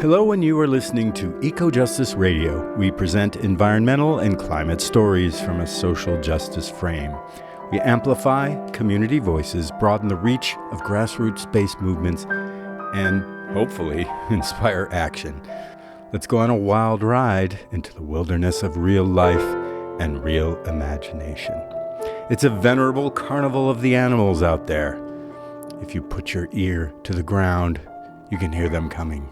Hello, and you are listening to Eco-Justice Radio. We present environmental and climate stories from a social justice frame. We amplify community voices, broaden the reach of grassroots-based movements, and hopefully inspire action. Let's go on a wild ride into the wilderness of real life and real imagination. It's a venerable carnival of the animals out there. If you put your ear to the ground, you can hear them coming.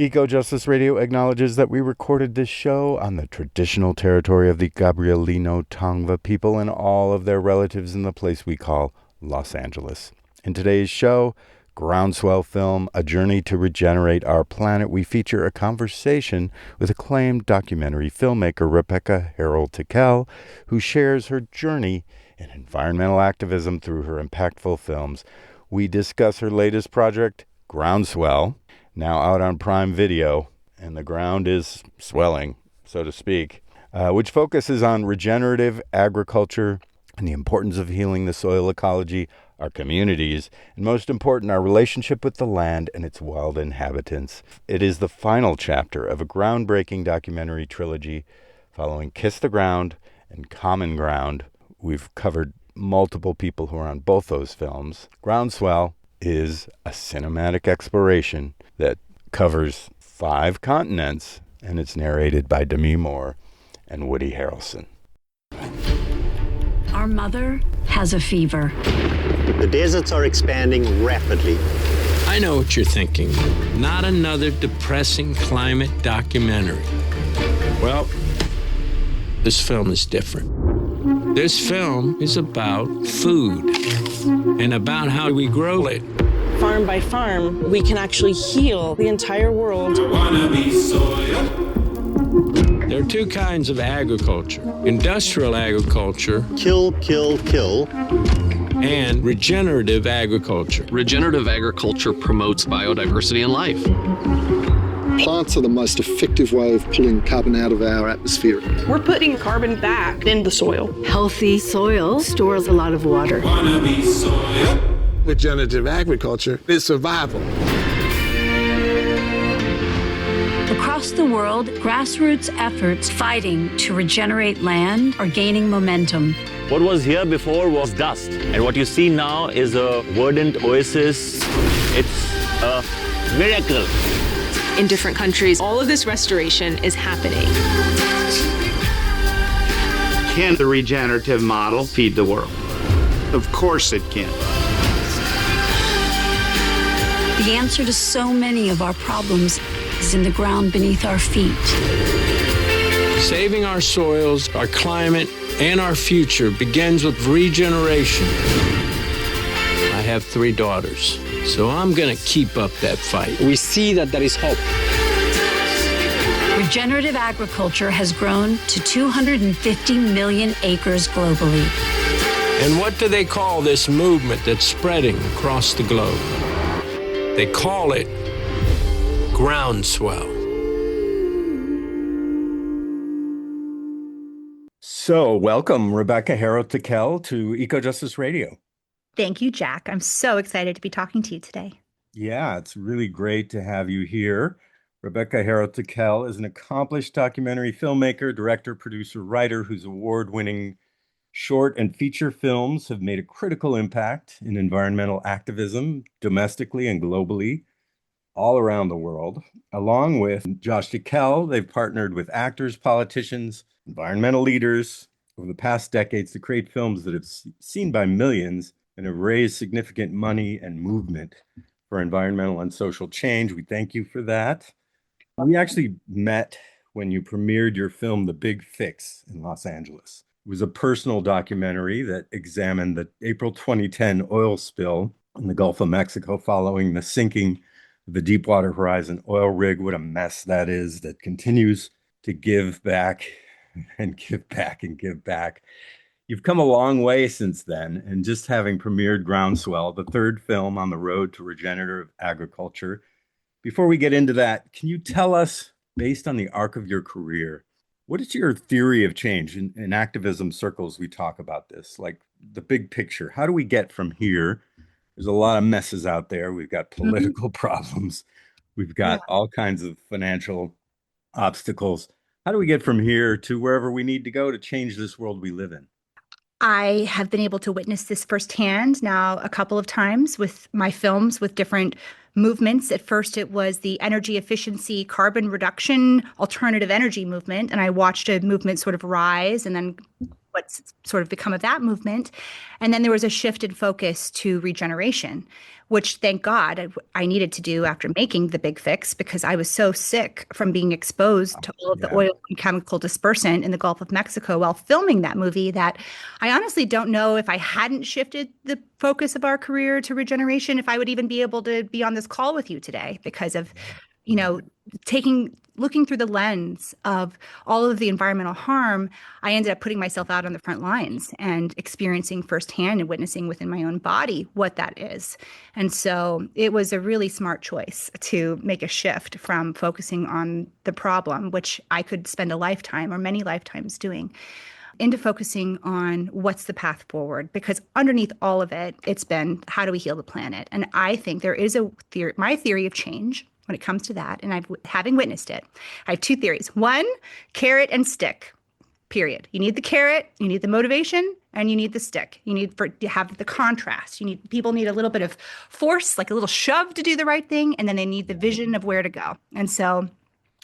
Eco-Justice Radio acknowledges that we recorded this show on the traditional territory of the Gabrielino Tongva people and all of their relatives in the place we call Los Angeles. In today's show, Groundswell film, A Journey to Regenerate Our Planet, we feature a conversation with acclaimed documentary filmmaker Rebecca Harrell Tickell, who shares her journey in environmental activism through her impactful films. We discuss her latest project, Groundswell, now out on Prime Video, and the ground is swelling, so to speak, which focuses on regenerative agriculture and the importance of healing the soil ecology, our communities, and most important, our relationship with the land and its wild inhabitants. It is the final chapter of a groundbreaking documentary trilogy following Kiss the Ground and Common Ground. We've covered multiple people who are on both those films. Groundswell is a cinematic exploration that covers 5 continents, and it's narrated by Demi Moore and Woody Harrelson. Our mother has a fever. The deserts are expanding rapidly. I know what you're thinking. Not another depressing climate documentary. Well, this film is different. This film is about food and about how we grow it. Farm by farm, we can actually heal the entire world. There are 2 kinds of agriculture. Industrial agriculture. Kill, kill, kill. And regenerative agriculture. Regenerative agriculture promotes biodiversity and life. Plants are the most effective way of pulling carbon out of our atmosphere. We're putting carbon back in the soil. Healthy soil stores a lot of water. Regenerative agriculture is survival. Across the world, grassroots efforts fighting to regenerate land are gaining momentum. What was here before was dust, and what you see now is a verdant oasis. It's a miracle. In different countries, all of this restoration is happening. Can the regenerative model feed the world? Of course it can. The answer to so many of our problems is in the ground beneath our feet. Saving our soils, our climate, and our future begins with regeneration. I have 3 daughters, so I'm going to keep up that fight. We see that there is hope. Regenerative agriculture has grown to 250 million acres globally. And what do they call this movement that's spreading across the globe? They call it Groundswell. So, welcome, Rebecca Harrell Tickell, to Eco-Justice Radio. Thank you, Jack. I'm so excited to be talking to you today. Yeah, it's really great to have you here. Rebecca Harrell Tickell is an accomplished documentary filmmaker, director, producer, writer whose award-winning short and feature films have made a critical impact in environmental activism domestically and globally, all around the world. Along with Josh Tickell, they've partnered with actors, politicians, environmental leaders over the past decades to create films that have seen by millions and have raised significant money and movement for environmental and social change. We thank you for that. We actually met when you premiered your film, The Big Fix, in Los Angeles. It was a personal documentary that examined the April 2010 oil spill in the Gulf of Mexico following the sinking of the Deepwater Horizon oil rig. What a mess that is, that continues to give back and give back and give back. You've come a long way since then, and just having premiered Groundswell, the third film on the road to regenerative agriculture. Before we get into that, can you tell us, based on the arc of your career, what is your theory of change? In activism circles, we talk about this, like the big picture. How do we get from here? There's a lot of messes out there. We've got political problems. We've got all kinds of financial obstacles. How do we get from here to wherever we need to go to change this world we live in? I have been able to witness this firsthand now a couple of times with my films with different movements. At first, it was the energy efficiency, carbon reduction, alternative energy movement. And I watched a movement sort of rise and then what's sort of become of that movement. And then there was a shift in focus to regeneration, which thank God I needed to do after making The Big Fix because I was so sick from being exposed to all of the oil and chemical dispersant in the Gulf of Mexico while filming that movie that I honestly don't know if I hadn't shifted the focus of our career to regeneration, if I would even be able to be on this call with you today because of, looking through the lens of all of the environmental harm. I ended up putting myself out on the front lines and experiencing firsthand and witnessing within my own body what that is. And so it was a really smart choice to make a shift from focusing on the problem, which I could spend a lifetime or many lifetimes doing, into focusing on what's the path forward. Because underneath all of it, it's been how do we heal the planet? And I think there is a theory, my theory of change when it comes to that, and having witnessed it, I have two theories. One, carrot and stick, period. You need the carrot, you need the motivation, and you need the stick. You need to have the contrast. People need a little bit of force, like a little shove to do the right thing, and then they need the vision of where to go. And so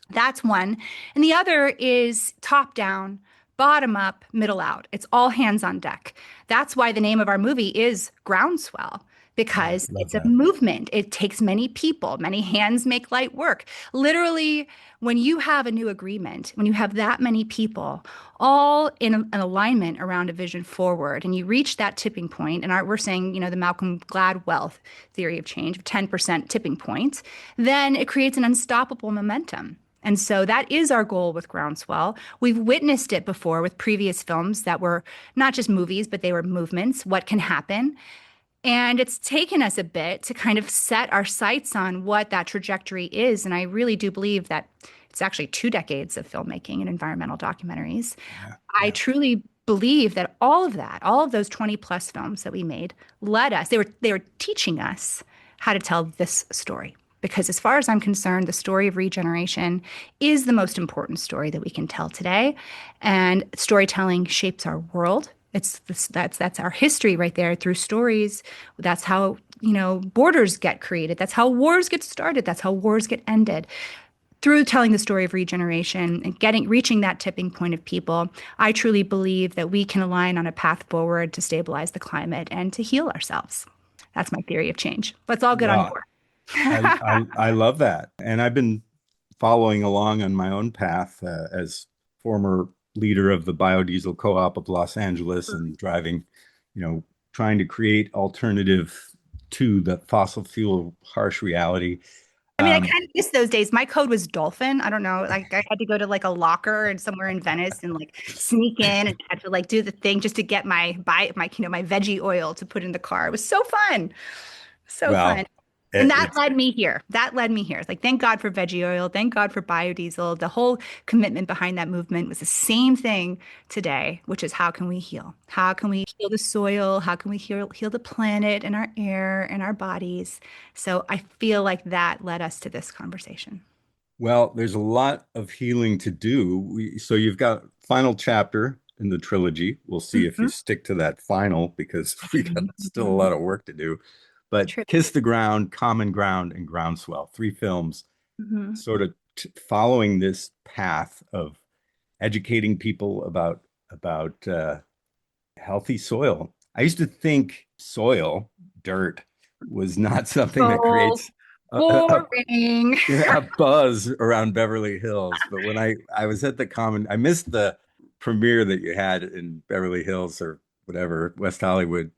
that's one. And the other is top down, bottom up, middle out. It's all hands on deck. That's why the name of our movie is Groundswell. Because it's a movement. It takes many people, many hands make light work. Literally, when you have a new agreement, when you have that many people all in an alignment around a vision forward, and you reach that tipping point, and we're saying, the Malcolm Gladwell theory of change, 10% tipping point, then it creates an unstoppable momentum. And so that is our goal with Groundswell. We've witnessed it before with previous films that were not just movies, but they were movements. What can happen? And it's taken us a bit to kind of set our sights on what that trajectory is. And I really do believe that it's actually 2 decades of filmmaking and environmental documentaries. I truly believe that all of those 20 plus films that we made led us, they were teaching us how to tell this story. Because as far as I'm concerned, the story of regeneration is the most important story that we can tell today. And storytelling shapes our world. That's our history right there through stories. That's how, borders get created. That's how wars get started. That's how wars get ended. Through telling the story of regeneration and reaching that tipping point of people, I truly believe that we can align on a path forward to stabilize the climate and to heal ourselves. That's my theory of change. Let's all get on board. I love that. And I've been following along on my own path as former leader of the biodiesel co-op of Los Angeles and driving, trying to create alternative to the fossil fuel harsh reality. I kind of miss those days. My code was dolphin. I don't know. Like I had to go to like a locker and somewhere in Venice and like sneak in and had to like do the thing just to get my veggie oil to put in the car. It was so fun. Fun. And that led me here. It's like, thank God for veggie oil. Thank God for biodiesel. The whole commitment behind that movement was the same thing today, which is how can we heal? How can we heal the soil? How can we heal the planet and our air and our bodies? So I feel like that led us to this conversation. Well, there's a lot of healing to do. So you've got final chapter in the trilogy. We'll see if you stick to that final because we got still a lot of work to do. But Kiss the Ground, Common Ground, and Groundswell, 3 films sort of following this path of educating people about healthy soil. I used to think soil, dirt, was not something that creates a buzz around Beverly Hills. But when I was at I missed the premiere that you had in Beverly Hills or whatever, West Hollywood,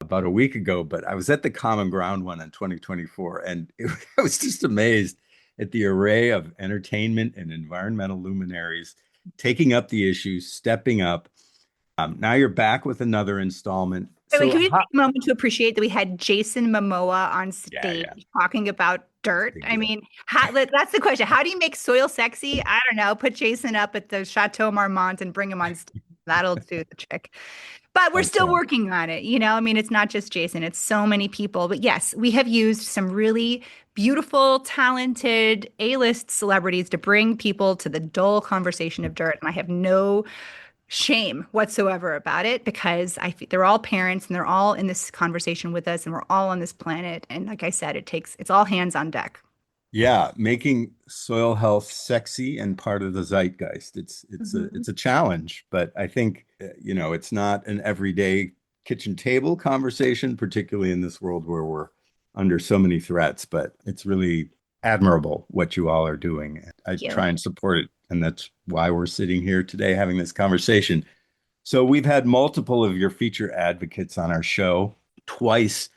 about a week ago, but I was at the Common Ground one in 2024, and I was just amazed at the array of entertainment and environmental luminaries taking up the issue, stepping up. Now you're back with another installment. So can we take a moment to appreciate that we had Jason Momoa on stage talking about dirt? I mean, that's the question. How do you make soil sexy? I don't know. Put Jason up at the Chateau Marmont and bring him on stage. That'll do the trick. But we're still working on it. I mean, it's not just Jason, it's so many people. But yes, we have used some really beautiful, talented A-list celebrities to bring people to the dull conversation of dirt. And I have no shame whatsoever about it, because they're all parents and they're all in this conversation with us and we're all on this planet. And like I said, it's all hands on deck. Yeah, making soil health sexy and part of the zeitgeist. It's a challenge, but I think it's not an everyday kitchen table conversation, particularly in this world where we're under so many threats. But it's really admirable what you all are doing. I try and support it, and that's why we're sitting here today having this conversation. So we've had multiple of your feature advocates on our show. Twice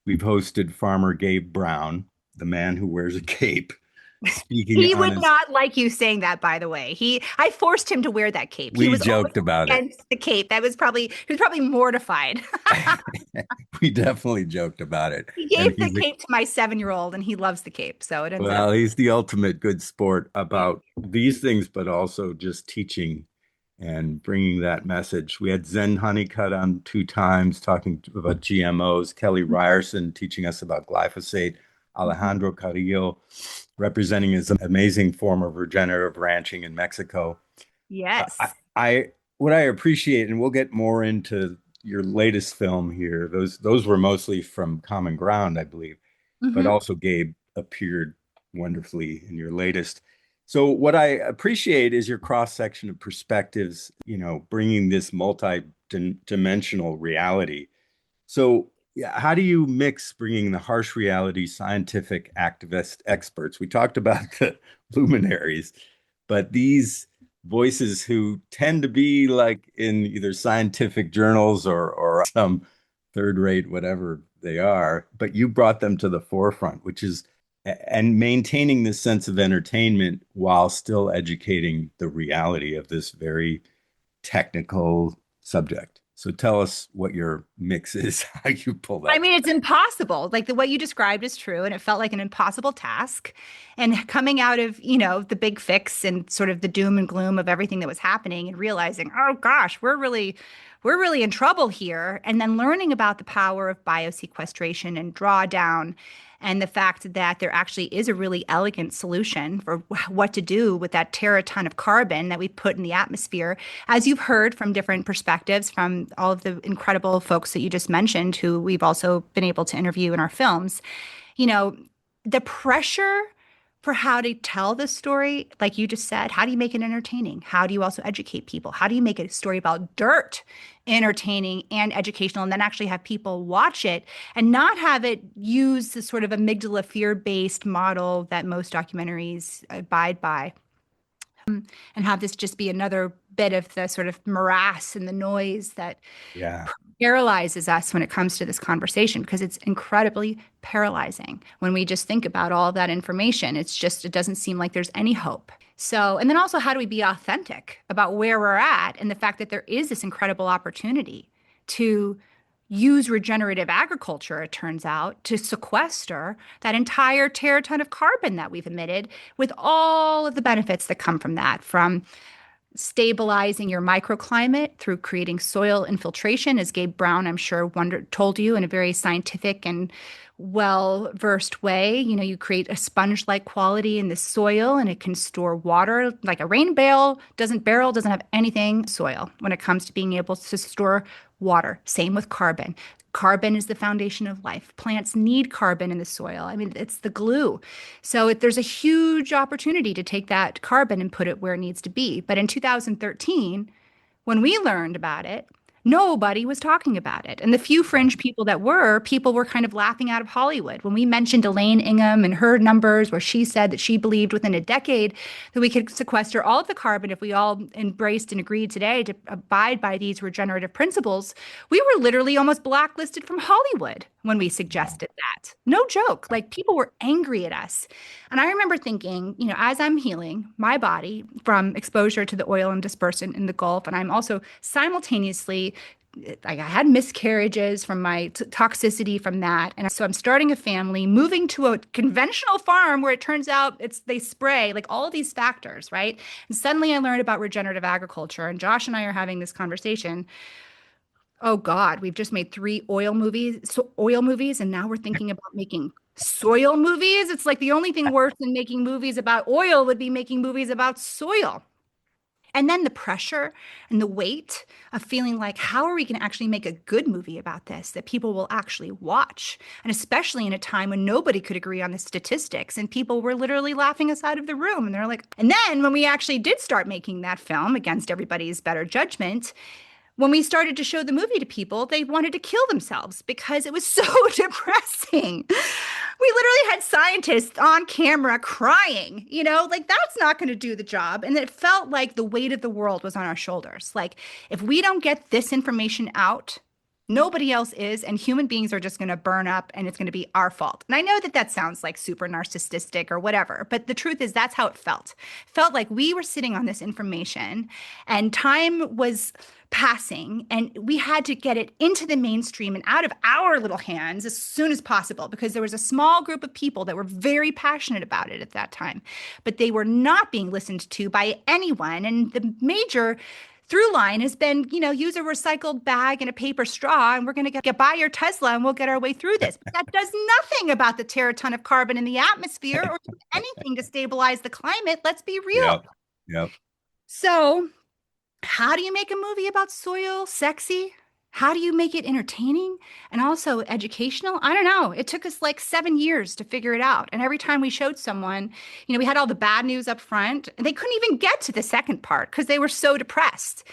we've hosted Farmer Gabe Brown, the man who wears a cape. He would not like you saying that, by the way. I forced him to wear that cape. We joked about it. The cape. He was probably mortified. We definitely joked about it. He gave the cape to my 7-year-old, and he loves the cape. So it ends up. He's the ultimate good sport about these things, but also just teaching and bringing that message. We had Zen Honeycutt on 2 times talking about GMOs. Kelly Ryerson teaching us about glyphosate. Alejandro Carrillo representing his amazing form of regenerative ranching in Mexico. Yes. What I appreciate, and we'll get more into your latest film here, those were mostly from Common Ground, I believe, but also Gabe appeared wonderfully in your latest. So what I appreciate is your cross-section of perspectives, bringing this multi-dimensional reality. So how do you mix bringing the harsh reality, scientific activist experts? We talked about the luminaries, but these voices who tend to be like in either scientific journals or some third-rate whatever they are, but you brought them to the forefront, and maintaining this sense of entertainment while still educating the reality of this very technical subject. So tell us what your mix is, how you pull that. I mean, it's impossible. Like what you described is true, and it felt like an impossible task. And coming out of, the big fix and sort of the doom and gloom of everything that was happening and realizing, oh gosh, we're really in trouble here. And then learning about the power of biosequestration and drawdown, and the fact that there actually is a really elegant solution for what to do with that teraton of carbon that we put in the atmosphere, as you've heard from different perspectives from all of the incredible folks that you just mentioned, who we've also been able to interview in our films. The pressure for how to tell this story, like you just said, how do you make it entertaining? How do you also educate people? How do you make a story about dirt entertaining and educational, and then actually have people watch it and not have it use the sort of amygdala fear-based model that most documentaries abide by, and have this just be another bit of the sort of morass and the noise that paralyzes us when it comes to this conversation, because it's incredibly paralyzing when we just think about all of that information. It doesn't seem like there's any hope. So, and then also, how do we be authentic about where we're at and the fact that there is this incredible opportunity to use regenerative agriculture, it turns out, to sequester that entire teraton of carbon that we've emitted, with all of the benefits that come from that, from stabilizing your microclimate through creating soil infiltration, as Gabe Brown, I'm sure, told you in a very scientific and well-versed way. You create a sponge-like quality in the soil, and it can store water. Like a rain barrel doesn't have anything soil when it comes to being able to store water. Same with carbon. Carbon is the foundation of life. Plants need carbon in the soil. I mean, it's the glue. So there's a huge opportunity to take that carbon and put it where it needs to be. But in 2013, when we learned about it, nobody was talking about it. And the few fringe people were kind of laughing out of Hollywood. When we mentioned Elaine Ingham and her numbers, where she said that she believed within a decade that we could sequester all of the carbon if we all embraced and agreed today to abide by these regenerative principles, we were literally almost blacklisted from Hollywood when we suggested that. No joke. Like, people were angry at us. And I remember thinking, as I'm healing my body from exposure to the oil and dispersant in the Gulf, and I'm also simultaneously, I had miscarriages from my toxicity from that. And so I'm starting a family, moving to a conventional farm where it turns out they spray, like all of these factors, right? And suddenly I learned about regenerative agriculture, and Josh and I are having this conversation. Oh God, we've just made 3 oil movies, and now we're thinking about making soil movies. It's like the only thing worse than making movies about oil would be making movies about soil. And then the pressure and the weight of feeling like, how are we going to actually make a good movie about this that people will actually watch? And especially in a time when nobody could agree on the statistics and people were literally laughing us out of the room. And they're like, and then when we actually did start making that film against everybody's better judgment, when we started to show the movie to people, they wanted to kill themselves because it was so depressing. We literally had scientists on camera crying, like, that's not going to do the job. And it felt like the weight of the world was on our shoulders. Like, if we don't get this information out, nobody else is, and human beings are just going to burn up, and it's going to be our fault. And I know that sounds like super narcissistic or whatever, but the truth is that's how it felt. It felt like we were sitting on this information and time was passing, and we had to get it into the mainstream and out of our little hands as soon as possible, because there was a small group of people that were very passionate about it at that time, but they were not being listened to by anyone. And the major through line has been, use a recycled bag and a paper straw, and we're going to get buy your Tesla and we'll get our way through this. But that does nothing about the teraton of carbon in the atmosphere or anything to stabilize the climate. Let's be real. Yep. So how do you make a movie about soil sexy? How do you make it entertaining and also educational? I don't know. It took us like 7 years to figure it out. And every time we showed someone, we had all the bad news up front, and they couldn't even get to the second part because they were so depressed.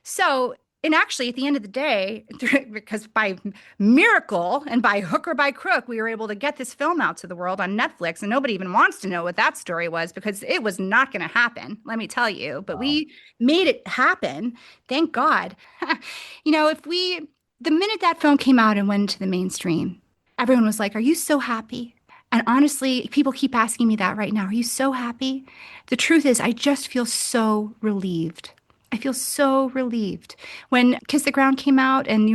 So, and actually at the end of the day, because by miracle and by hook or by crook, we were able to get this film out to the world on Netflix, and nobody even wants to know what that story was because it was not going to happen, let me tell you. But we made it happen. Thank God. The minute that film came out and went into the mainstream, everyone was like, are you so happy? And honestly, people keep asking me that right now. Are you so happy? The truth is, I just feel so relieved. I feel so relieved. When Kiss the Ground came out and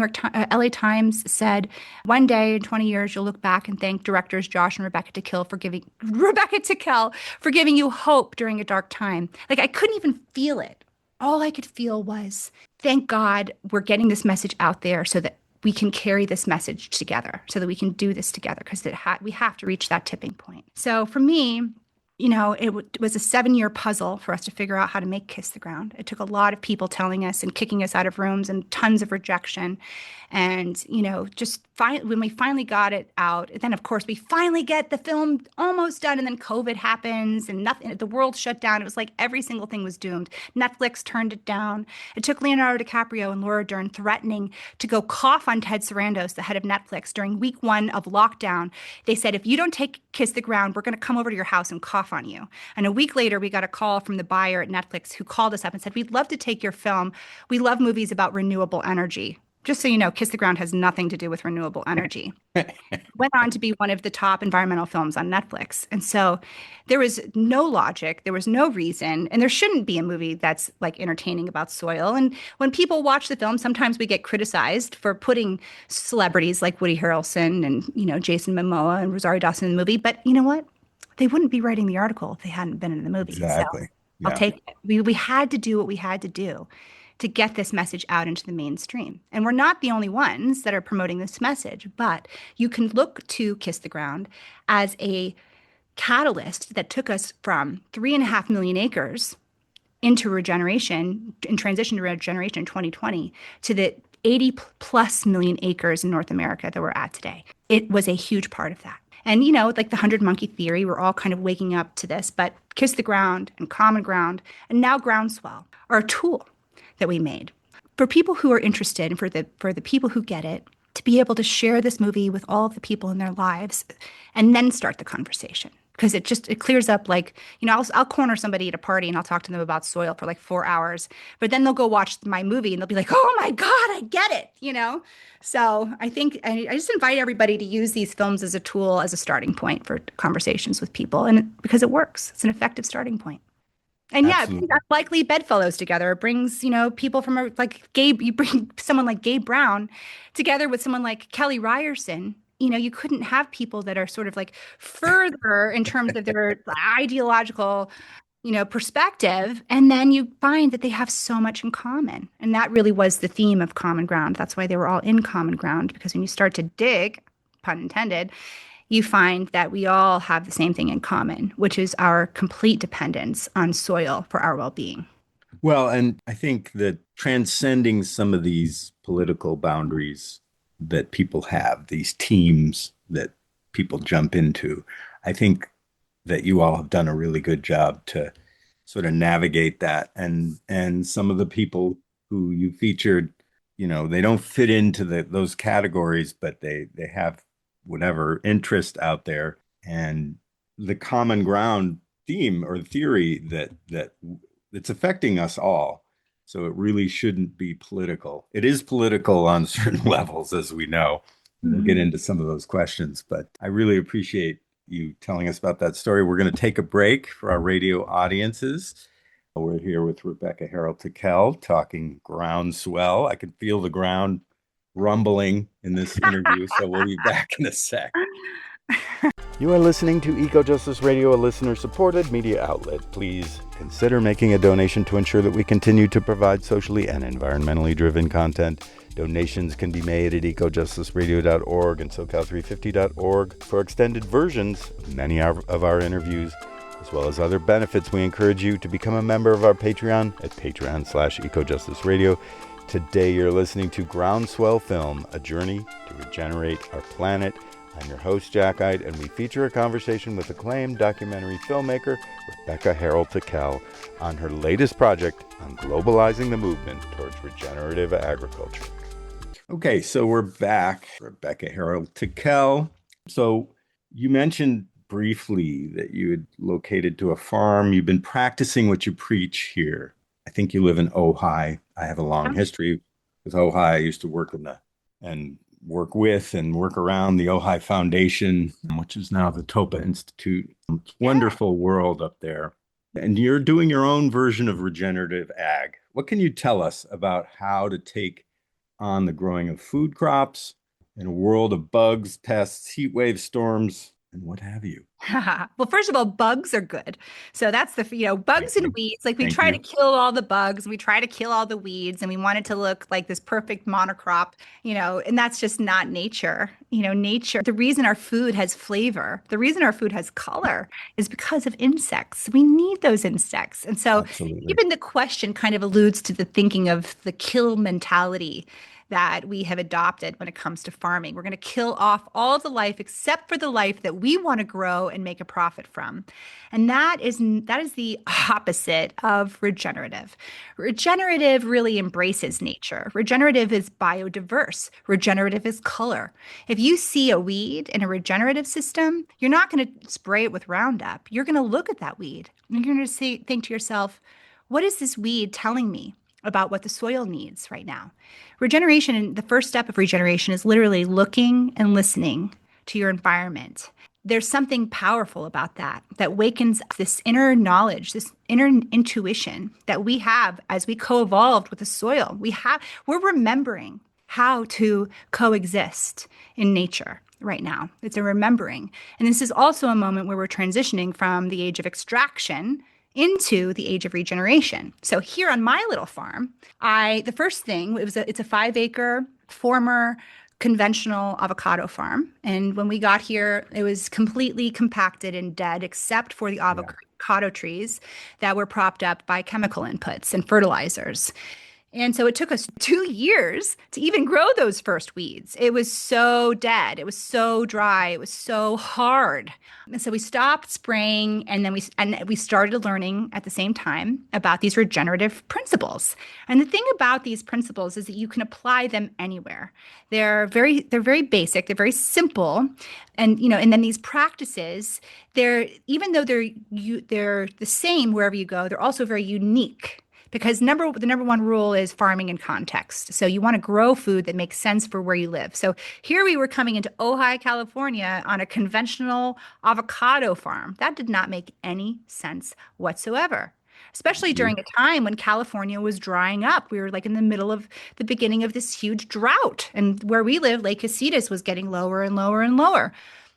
LA Times said, one day in 20 years, you'll look back and thank directors Josh and Rebecca Tickell for giving you hope during a dark time. Like, I couldn't even feel it. All I could feel was, thank God we're getting this message out there so that we can carry this message together, so that we can do this together, because we have to reach that tipping point. So for me, it was a 7-year puzzle for us to figure out how to make Kiss the Ground. It took a lot of people telling us and kicking us out of rooms and tons of rejection. And, when we finally got it out, then of course we finally get the film almost done, and then COVID happens and the world shut down. It was like every single thing was doomed. Netflix turned it down. It took Leonardo DiCaprio and Laura Dern threatening to go cough on Ted Sarandos, the head of Netflix, during week 1 of lockdown. They said, if you don't take Kiss the Ground, we're going to come over to your house and cough on you. And a week later, we got a call from the buyer at Netflix who called us up and said, we'd love to take your film. We love movies about renewable energy. Just so you know, Kiss the Ground has nothing to do with renewable energy. Went on to be one of the top environmental films on Netflix. And so there was no logic, there was no reason, and there shouldn't be a movie that's like entertaining about soil. And when people watch the film, sometimes we get criticized for putting celebrities like Woody Harrelson and, Jason Momoa and Rosario Dawson in the movie. But you know what? They wouldn't be writing the article if they hadn't been in the movie. Exactly. So I'll take it. We had to do what we had to do to get this message out into the mainstream. And we're not the only ones that are promoting this message, but you can look to Kiss the Ground as a catalyst that took us from 3.5 million acres into regeneration, in transition to regeneration in 2020, to the 80 plus million acres in North America that we're at today. It was a huge part of that. And, like the 100 monkey theory, we're all kind of waking up to this, but Kiss the Ground and Common Ground and now Groundswell are a tool that we made for people who are interested and for the people who get it, to be able to share this movie with all of the people in their lives and then start the conversation. because it clears up, like, I'll corner somebody at a party and I'll talk to them about soil for like 4 hours, but then they'll go watch my movie and they'll be like, oh my God, I get it. So I think I just invite everybody to use these films as a tool, as a starting point for conversations with people, and because it works, it's an effective starting point. And yeah, it brings unlikely bedfellows together. It brings, people from you bring someone like Gabe Brown together with someone like Kelly Ryerson. You couldn't have people that are sort of like further in terms of their ideological, perspective. And then you find that they have so much in common. And that really was the theme of Common Ground. That's why they were all in Common Ground, because when you start to dig, pun intended, you find that we all have the same thing in common, which is our complete dependence on soil for our well-being. Well, and I think that transcending some of these political boundaries that people have, these teams that people jump into, I think that you all have done a really good job to sort of navigate that. And some of the people who you featured, they don't fit into those categories, but they have whatever interest out there, and the common ground theme or theory that it's affecting us all. So it really shouldn't be political. It is political on certain levels, as we know. We'll get into some of those questions, but I really appreciate you telling us about that story. We're going to take a break for our radio audiences. We're here with Rebecca Harrell Tickell talking Groundswell. I can feel the ground rumbling in this interview, so we'll be back in a sec. You are listening to Eco Justice Radio, a listener-supported media outlet. Please consider making a donation to ensure that we continue to provide socially and environmentally driven content. Donations can be made at ecojusticeradio.org and socal350.org. For extended versions of many of our interviews, as well as other benefits, we encourage you to become a member of our Patreon at patreon.com/ecojusticeradio. Today you're listening to Groundswell Film, a journey to regenerate our planet. I'm your host, Jack Eidt, and we feature a conversation with acclaimed documentary filmmaker Rebecca Harrell Tickell on her latest project on globalizing the movement towards regenerative agriculture. Okay, so we're back. Rebecca Harrell Tickell. So you mentioned briefly that you had located to a farm. You've been practicing what you preach here. I think you live in Ojai. I have a long history with Ojai. I used to work work with and work around the Ojai Foundation, which is now the Topa Institute. It's a wonderful world up there. And you're doing your own version of regenerative ag. What can you tell us about how to take on the growing of food crops in a world of bugs, pests, heat wave storms, and what have you? Well, first of all, bugs are good. So that's bugs and weeds. Like we try to kill all the bugs, we try to kill all the weeds, and we want it to look like this perfect monocrop, and that's just not nature. Nature, the reason our food has flavor, the reason our food has color is because of insects. We need those insects. And so even the question kind of alludes to the thinking of the kill mentality that we have adopted when it comes to farming. We're going to kill off all of the life except for the life that we want to grow and make a profit from. And that is the opposite of regenerative. Regenerative really embraces nature. Regenerative is biodiverse. Regenerative is color. If you see a weed in a regenerative system, you're not going to spray it with Roundup. You're going to look at that weed and you're going to think to yourself, what is this weed telling me about what the soil needs right now? Regeneration, the first step of regeneration is literally looking and listening to your environment. There's something powerful about that wakens this inner knowledge, this inner intuition that we have as we co-evolved with the soil. We're remembering how to coexist in nature right now. It's a remembering. And this is also a moment where we're transitioning from the age of extraction into the age of regeneration. So here on my little farm, the first thing, it's a 5-acre former conventional avocado farm. And when we got here, it was completely compacted and dead, except for the avocado trees that were propped up by chemical inputs and fertilizers. And so it took us 2 years to even grow those first weeds. It was so dead. It was so dry. It was so hard. And so we stopped spraying, and then we started learning at the same time about these regenerative principles. And the thing about these principles is that you can apply them anywhere. They're very basic. They're very simple, and then these practices, even though they're the same wherever you go, they're also very unique. Because the number one rule is farming in context. So you want to grow food that makes sense for where you live. So here we were coming into Ojai, California on a conventional avocado farm. That did not make any sense whatsoever, especially during a time when California was drying up. We were like in the middle of the beginning of this huge drought. And where we live, Lake Casitas was getting lower and lower and lower.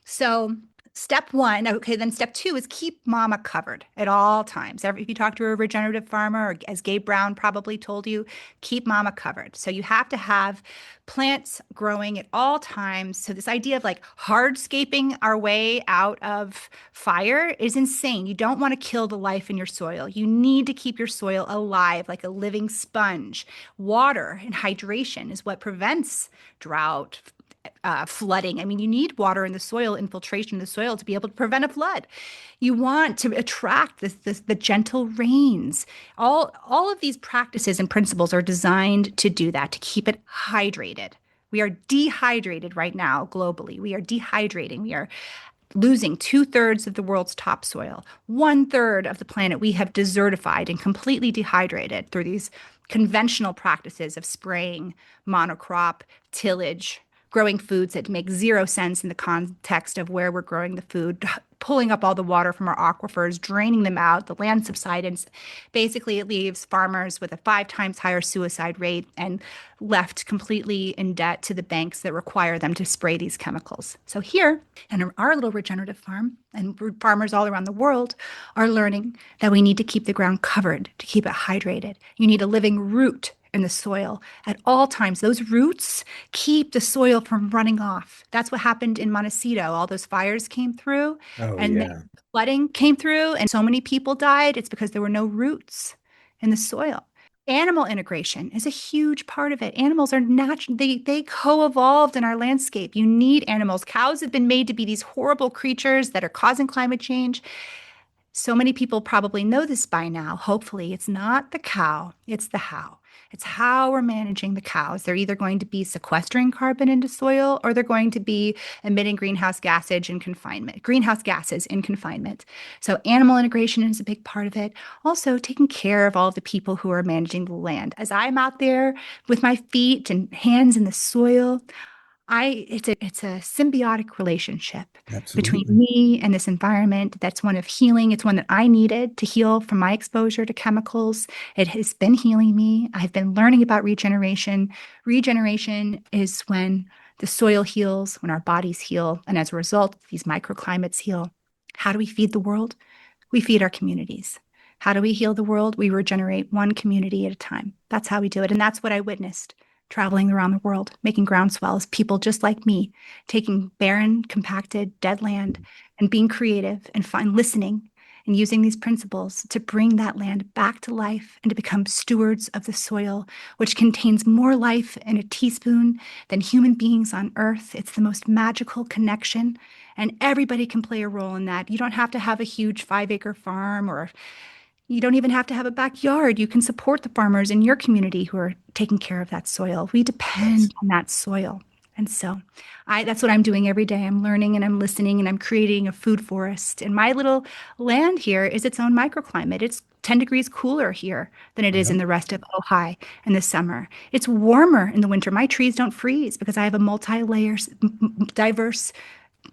So step one, okay, then step two is keep mama covered at all times. If you talk to a regenerative farmer, or as Gabe Brown probably told you, keep mama covered. So you have to have plants growing at all times. So this idea of like hardscaping our way out of fire is insane. You don't want to kill the life in your soil. You need to keep your soil alive like a living sponge. Water and hydration is what prevents drought, flooding. I mean, you need water in the soil, infiltration in the soil to be able to prevent a flood. You want to attract the gentle rains. All of these practices and principles are designed to do that, to keep it hydrated. We are dehydrated right now globally. We are dehydrating. We are losing 2/3 of the world's topsoil. 1/3 of the planet we have desertified and completely dehydrated through these conventional practices of spraying, monocrop, tillage, growing foods that make zero sense in the context of where we're growing the food, pulling up all the water from our aquifers, draining them out, the land subsidence. Basically, it leaves farmers with a 5 times higher suicide rate and left completely in debt to the banks that require them to spray these chemicals. So here, in our little regenerative farm, and farmers all around the world are learning that we need to keep the ground covered to keep it hydrated. You need a living root in the soil at all times. Those roots keep the soil from running off. That's what happened in Montecito. All those fires came through, and flooding came through, and so many people died. It's because there were no roots in the soil. Animal integration is a huge part of it. Animals are natural. They co-evolved in our landscape. You need animals. Cows have been made to be these horrible creatures that are causing climate change. So many people probably know this by now. Hopefully, it's not the cow, it's the how. It's how we're managing the cows. They're either going to be sequestering carbon into soil, or they're going to be emitting greenhouse gases in confinement. So animal integration is a big part of it. Also, taking care of all of the people who are managing the land. As I'm out there with my feet and hands in the soil, it's a symbiotic relationship between me and this environment. That's one of healing. It's one that I needed to heal from my exposure to chemicals. It has been healing me. I've been learning about regeneration. Regeneration is when the soil heals, when our bodies heal, and as a result, these microclimates heal. How do we feed the world? We feed our communities. How do we heal the world? We regenerate one community at a time. That's how we do it. And that's what I witnessed traveling around the world, making groundswells, people just like me, taking barren, compacted, dead land and being creative and listening and using these principles to bring that land back to life and to become stewards of the soil, which contains more life in a teaspoon than human beings on Earth. It's the most magical connection, and everybody can play a role in that. You don't have to have a huge 5-acre farm, or you don't even have to have a backyard. You can support the farmers in your community who are taking care of that soil. We depend on that soil. And so that's what I'm doing every day. I'm learning and I'm listening and I'm creating a food forest. And my little land here is its own microclimate. It's 10 degrees cooler here than it is in the rest of Ojai in the summer. It's warmer in the winter. My trees don't freeze because I have a multi-layer, diverse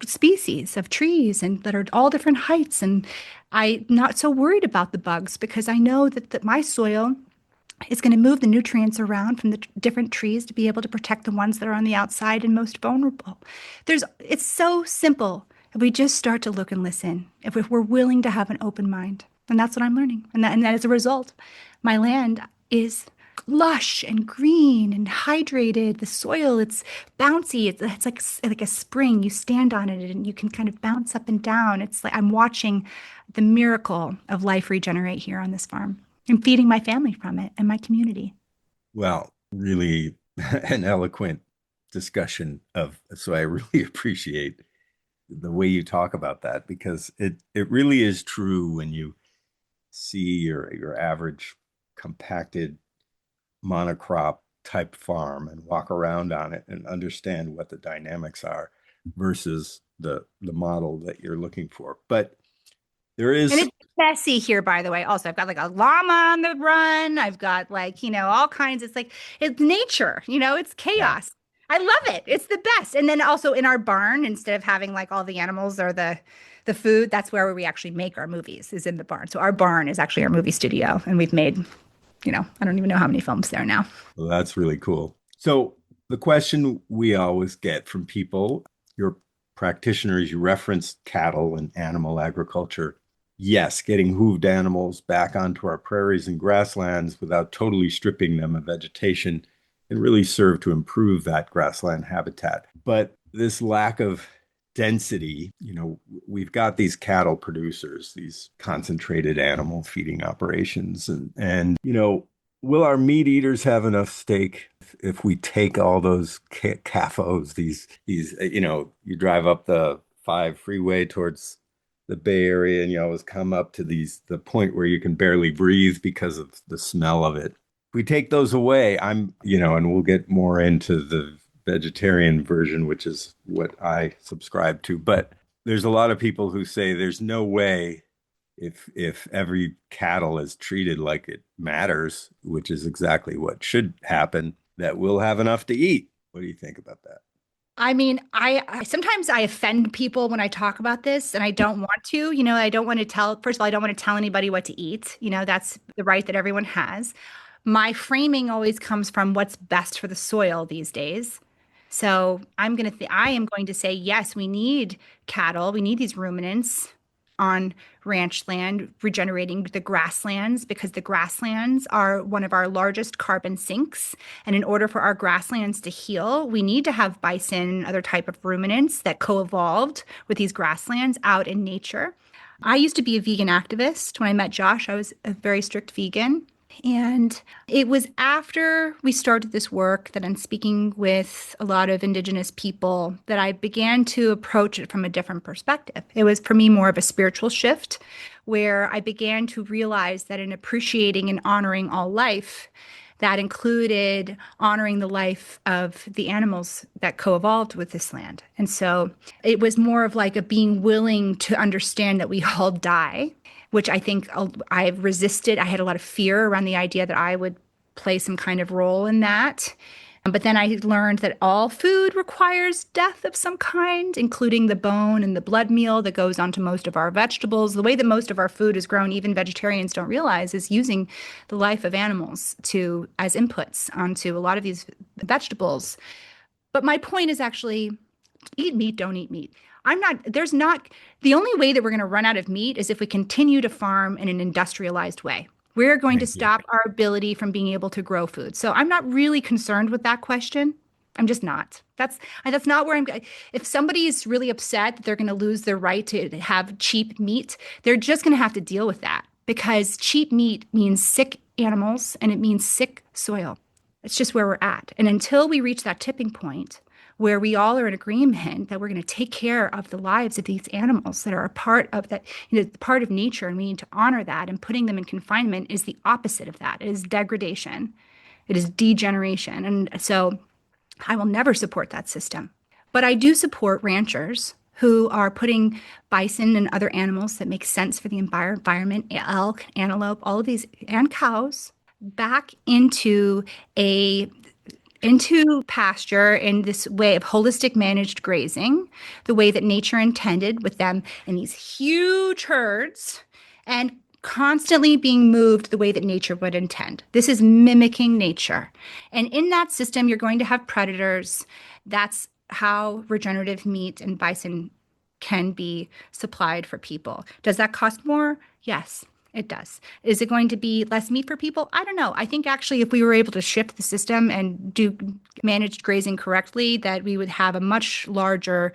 species of trees and that are all different heights. And I'm not so worried about the bugs because I know that my soil is going to move the nutrients around from the different trees to be able to protect the ones that are on the outside and most vulnerable. It's so simple if we just start to look and listen, if we're willing to have an open mind. And that's what I'm learning. And that as a result, my land is lush and green and hydrated. The soil, it's bouncy. It's like a spring. You stand on it and you can kind of bounce up and down. It's like I'm watching the miracle of life regenerate here on this farm. I'm feeding my family from it and my community. Well, really an eloquent discussion so I really appreciate the way you talk about that, because it really is true when you see your average compacted monocrop type farm and walk around on it and understand what the dynamics are versus the model that you're looking for. But there is, and it's messy here, by the way. Also, I've got like a llama on the run. I've got like, all kinds. It's like, it's nature, it's chaos. I love it. It's the best. And then also in our barn, instead of having like all the animals or the food, that's where we actually make our movies, is in the barn. So our barn is actually our movie studio. And we've made, I don't even know how many films there now. Well, that's really cool. So the question we always get from people, your practitioners, you referenced cattle and animal agriculture. Yes, getting hooved animals back onto our prairies and grasslands without totally stripping them of vegetation can really serve to improve that grassland habitat. But this lack of density, we've got these cattle producers, these concentrated animal feeding operations, and will our meat eaters have enough steak if we take all those CAFOs, these you drive up the 5 freeway towards the Bay Area and you always come up to the point where you can barely breathe because of the smell of it. If we take those away, and we'll get more into the vegetarian version, which is what I subscribe to. But there's a lot of people who say there's no way, if every cattle is treated like it matters, which is exactly what should happen, that we'll have enough to eat. What do you think about that? I mean, I sometimes I offend people when I talk about this, and I don't want to. I don't want to first of all, I don't want to tell anybody what to eat. That's the right that everyone has. My framing always comes from what's best for the soil these days. So I am going to say, yes, we need cattle. We need these ruminants on ranch land, regenerating the grasslands, because the grasslands are one of our largest carbon sinks. And in order for our grasslands to heal, we need to have bison and other type of ruminants that co-evolved with these grasslands out in nature. I used to be a vegan activist. When I met Josh, I was a very strict vegan. And it was after we started this work that I'm speaking with a lot of Indigenous people that I began to approach it from a different perspective. It was for me more of a spiritual shift, where I began to realize that in appreciating and honoring all life, that included honoring the life of the animals that co-evolved with this land. And so it was more of like a being willing to understand that we all die, which I think I've resisted. I had a lot of fear around the idea that I would play some kind of role in that. But then I learned that all food requires death of some kind, including the bone and the blood meal that goes onto most of our vegetables. The way that most of our food is grown, even vegetarians don't realize, is using the life of animals as inputs onto a lot of these vegetables. But my point is actually, eat meat, don't eat meat. The only way that we're going to run out of meat is if we continue to farm in an industrialized way. We're going to stop our ability from being able to grow food. So I'm not really concerned with that question. I'm just not. That's not where I'm going. If somebody is really upset that they're going to lose their right to have cheap meat, they're just going to have to deal with that, because cheap meat means sick animals and it means sick soil. It's just where we're at. And until we reach that tipping point where we all are in agreement that we're going to take care of the lives of these animals that are a part of that, part of nature, and we need to honor that, and putting them in confinement is the opposite of that. It is degradation. It is degeneration. And so I will never support that system. But I do support ranchers who are putting bison and other animals that make sense for the environment, elk, antelope, all of these, and cows, back into pasture in this way of holistic managed grazing, the way that nature intended, with them in these huge herds and constantly being moved the way that nature would intend. This is mimicking nature. And in that system, you're going to have predators. That's how regenerative meat and bison can be supplied for people. Does that cost more? Yes. It does. Is it going to be less meat for people? I don't know. I think actually if we were able to shift the system and do managed grazing correctly, that we would have a much larger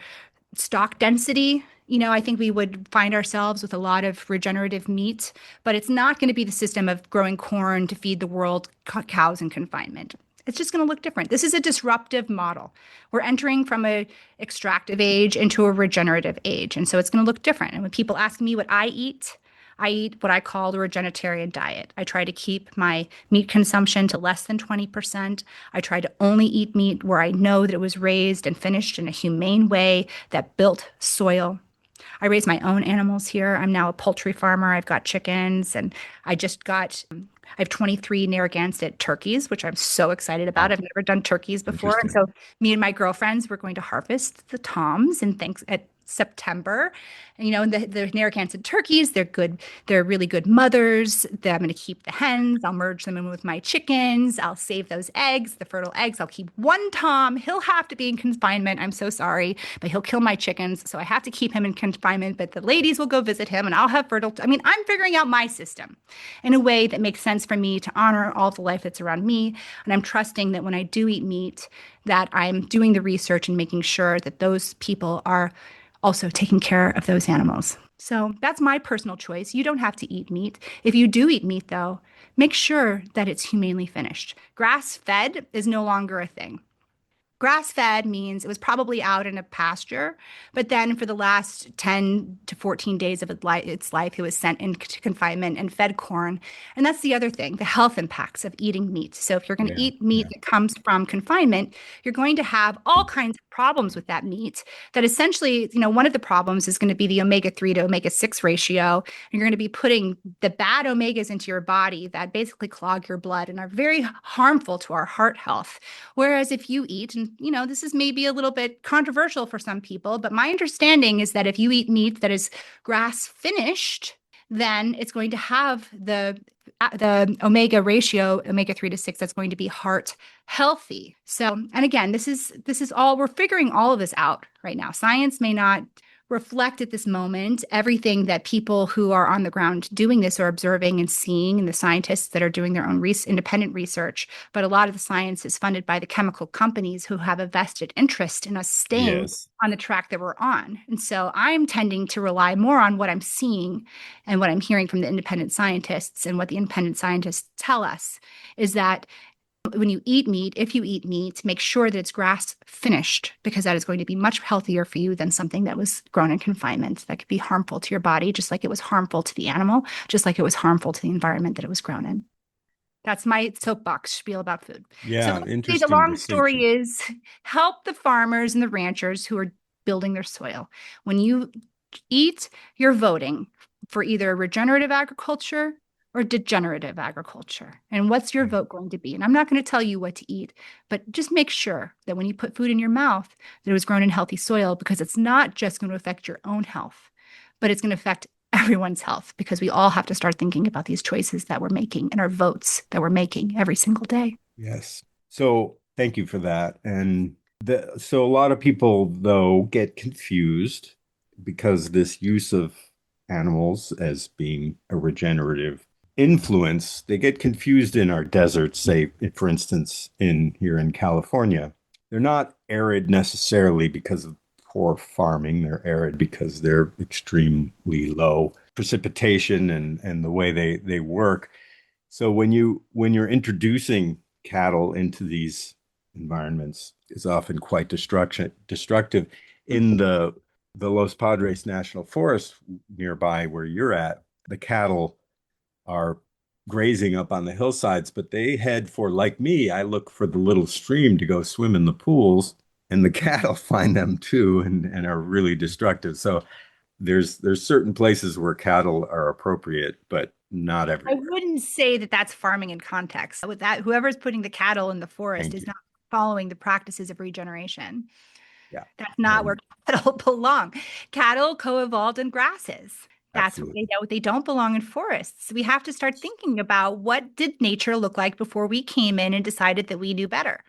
stock density I think we would find ourselves with a lot of regenerative meat, but it's not going to be the system of growing corn to feed the world cows in confinement. It's just going to look different. This is a disruptive model. We're entering from a extractive age into a regenerative age. And so it's going to look different. And when people ask me what I eat what I call the regenerative diet. I try to keep my meat consumption to less than 20%. I try to only eat meat where I know that it was raised and finished in a humane way that built soil. I raise my own animals here. I'm now a poultry farmer. I've got chickens, and I have 23 Narragansett turkeys, which I'm so excited about. I've never done turkeys before. And so me and my girlfriends, we're going to harvest the toms at September. And, the Narragansett turkeys, they're good. They're really good mothers. I'm going to keep the hens. I'll merge them in with my chickens. I'll save those eggs, the fertile eggs. I'll keep one tom. He'll have to be in confinement. I'm so sorry, but he'll kill my chickens. So I have to keep him in confinement, but the ladies will go visit him and I'll have I'm figuring out my system in a way that makes sense for me to honor all the life that's around me. And I'm trusting that when I do eat meat, that I'm doing the research and making sure that those people are also taking care of those animals. So that's my personal choice. You don't have to eat meat. If you do eat meat, though, make sure that it's humanely finished. Grass-fed is no longer a thing. Grass-fed means it was probably out in a pasture, but then for the last 10 to 14 days of its life, it was sent into confinement and fed corn. And that's the other thing, the health impacts of eating meat. So if you're going to eat meat that comes from confinement, you're going to have all kinds of problems with that meat that essentially, one of the problems is going to be the omega-3 to omega-6 ratio. And you're going to be putting the bad omegas into your body that basically clog your blood and are very harmful to our heart health. Whereas if you eat, and this is maybe a little bit controversial for some people, but my understanding is that if you eat meat that is grass finished, then it's going to have the omega ratio, omega-3 to 6, that's going to be heart healthy. So, and again, this is all, we're figuring all of this out right now. Science may not reflect at this moment everything that people who are on the ground doing this are observing and seeing, and the scientists that are doing their own independent research. But a lot of the science is funded by the chemical companies who have a vested interest in us staying on the track that we're on. And so I'm tending to rely more on what I'm seeing and what I'm hearing from the independent scientists. And what the independent scientists tell us is that when you eat meat, if you eat meat, make sure that it's grass finished, because that is going to be much healthier for you than something that was grown in confinement that could be harmful to your body, just like it was harmful to the animal, just like it was harmful to the environment that it was grown in. That's my soapbox spiel about food. Yeah, so interesting. The long story is help the farmers and the ranchers who are building their soil. When you eat, you're voting for either regenerative agriculture or degenerative agriculture. And what's your vote going to be? And I'm not going to tell you what to eat, but just make sure that when you put food in your mouth, that it was grown in healthy soil, because it's not just going to affect your own health, but it's going to affect everyone's health, because we all have to start thinking about these choices that we're making and our votes that we're making every single day. Yes. So thank you for that. And so a lot of people, though, get confused because this use of animals as being a regenerative influence, they get confused in our deserts, say, for instance, here in California. They're not arid necessarily because of poor farming. They're arid because they're extremely low precipitation and the way they work. So when you're introducing cattle into these environments, is often quite destructive. In the Los Padres National Forest nearby where you're at, the cattle are grazing up on the hillsides, but they head for, like me, I look for the little stream to go swim in the pools, and the cattle find them too and are really destructive. So there's certain places where cattle are appropriate, but not everywhere. I wouldn't say that that's farming in context. With that, whoever's putting the cattle in the forest is not following the practices of regeneration. Yeah. That's not where cattle belong. Cattle co-evolved in grasses. That's what they don't belong in forests. We have to start thinking about, what did nature look like before we came in and decided that we knew better?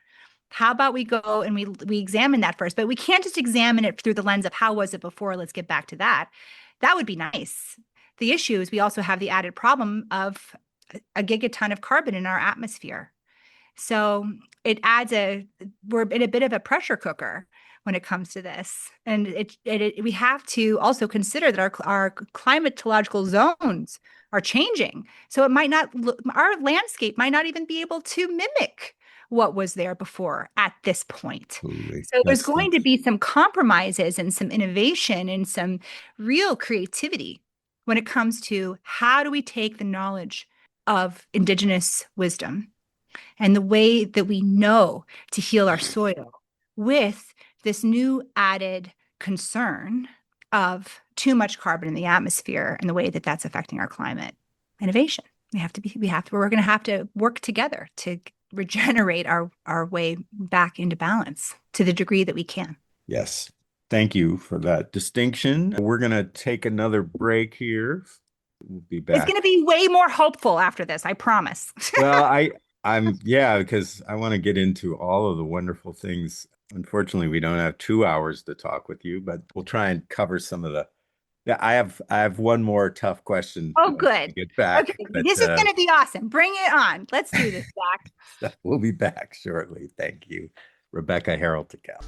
How about we go and we examine that first? But we can't just examine it through the lens of how was it before. Let's get back to that. That would be nice. The issue is we also have the added problem of a gigaton of carbon in our atmosphere. So it adds we're in a bit of a pressure cooker when it comes to this. And we have to also consider that our climatological zones are changing. So it might not our landscape might not even be able to mimic what was there before at this point. Absolutely. So there's going to be some compromises and some innovation and some real creativity when it comes to how do we take the knowledge of indigenous wisdom and the way that we know to heal our soil with this new added concern of too much carbon in the atmosphere and the way that that's affecting our climate. Innovation. We're going to have to work together to regenerate our way back into balance to the degree that we can. Yes. Thank you for that distinction. We're going to take another break here. We'll be back. It's going to be way more hopeful after this, I promise. Well, because I want to get into all of the wonderful things. Unfortunately, we don't have 2 hours to talk with you, but we'll try and cover some of the. Yeah, I have one more tough question. Oh, good. Get back. Okay, this is going to be awesome. Bring it on. Let's do this, Zach. We'll be back shortly. Thank you, Rebecca Harrell Tickell.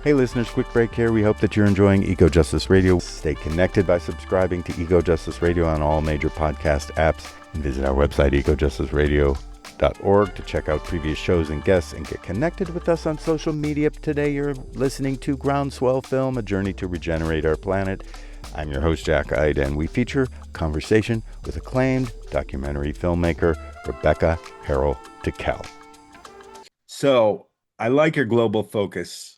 Hey listeners, quick break here. We hope that you're enjoying Eco Justice Radio. Stay connected by subscribing to Eco Justice Radio on all major podcast apps, and visit our website, ecojusticeradio.org, to check out previous shows and guests and get connected with us on social media. Today you're listening to Groundswell Film, A Journey to Regenerate Our Planet. I'm your host, Jack Eidt, and we feature a conversation with acclaimed documentary filmmaker Rebecca Harrell Tickell. So I like your global focus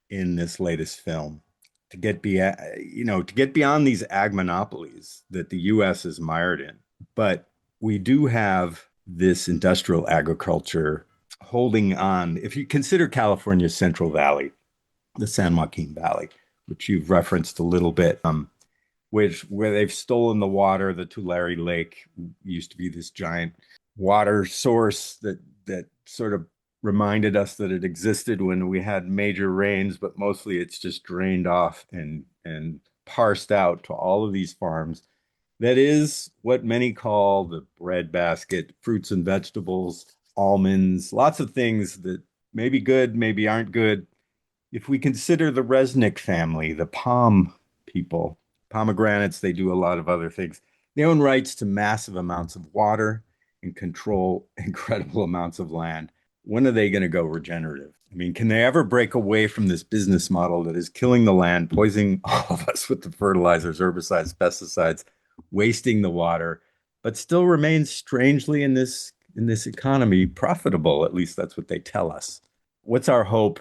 in this latest film to get beyond these ag monopolies that the U.S. is mired in. But we do have this industrial agriculture holding on. If you consider California's Central Valley, the San Joaquin Valley, which you've referenced a little bit, where they've stolen the water. The Tulare Lake used to be this giant water source that sort of reminded us that it existed when we had major rains, but mostly it's just drained off and parsed out to all of these farms. That is what many call the breadbasket, fruits and vegetables, almonds, lots of things that may be good, maybe aren't good. If we consider the Resnick family, the palm people, pomegranates, they do a lot of other things. They own rights to massive amounts of water and control incredible amounts of land. When are they going to go regenerative? I mean, can they ever break away from this business model that is killing the land, poisoning all of us with the fertilizers, herbicides, pesticides, wasting the water, but still remains strangely in this economy profitable? At least that's what they tell us. What's our hope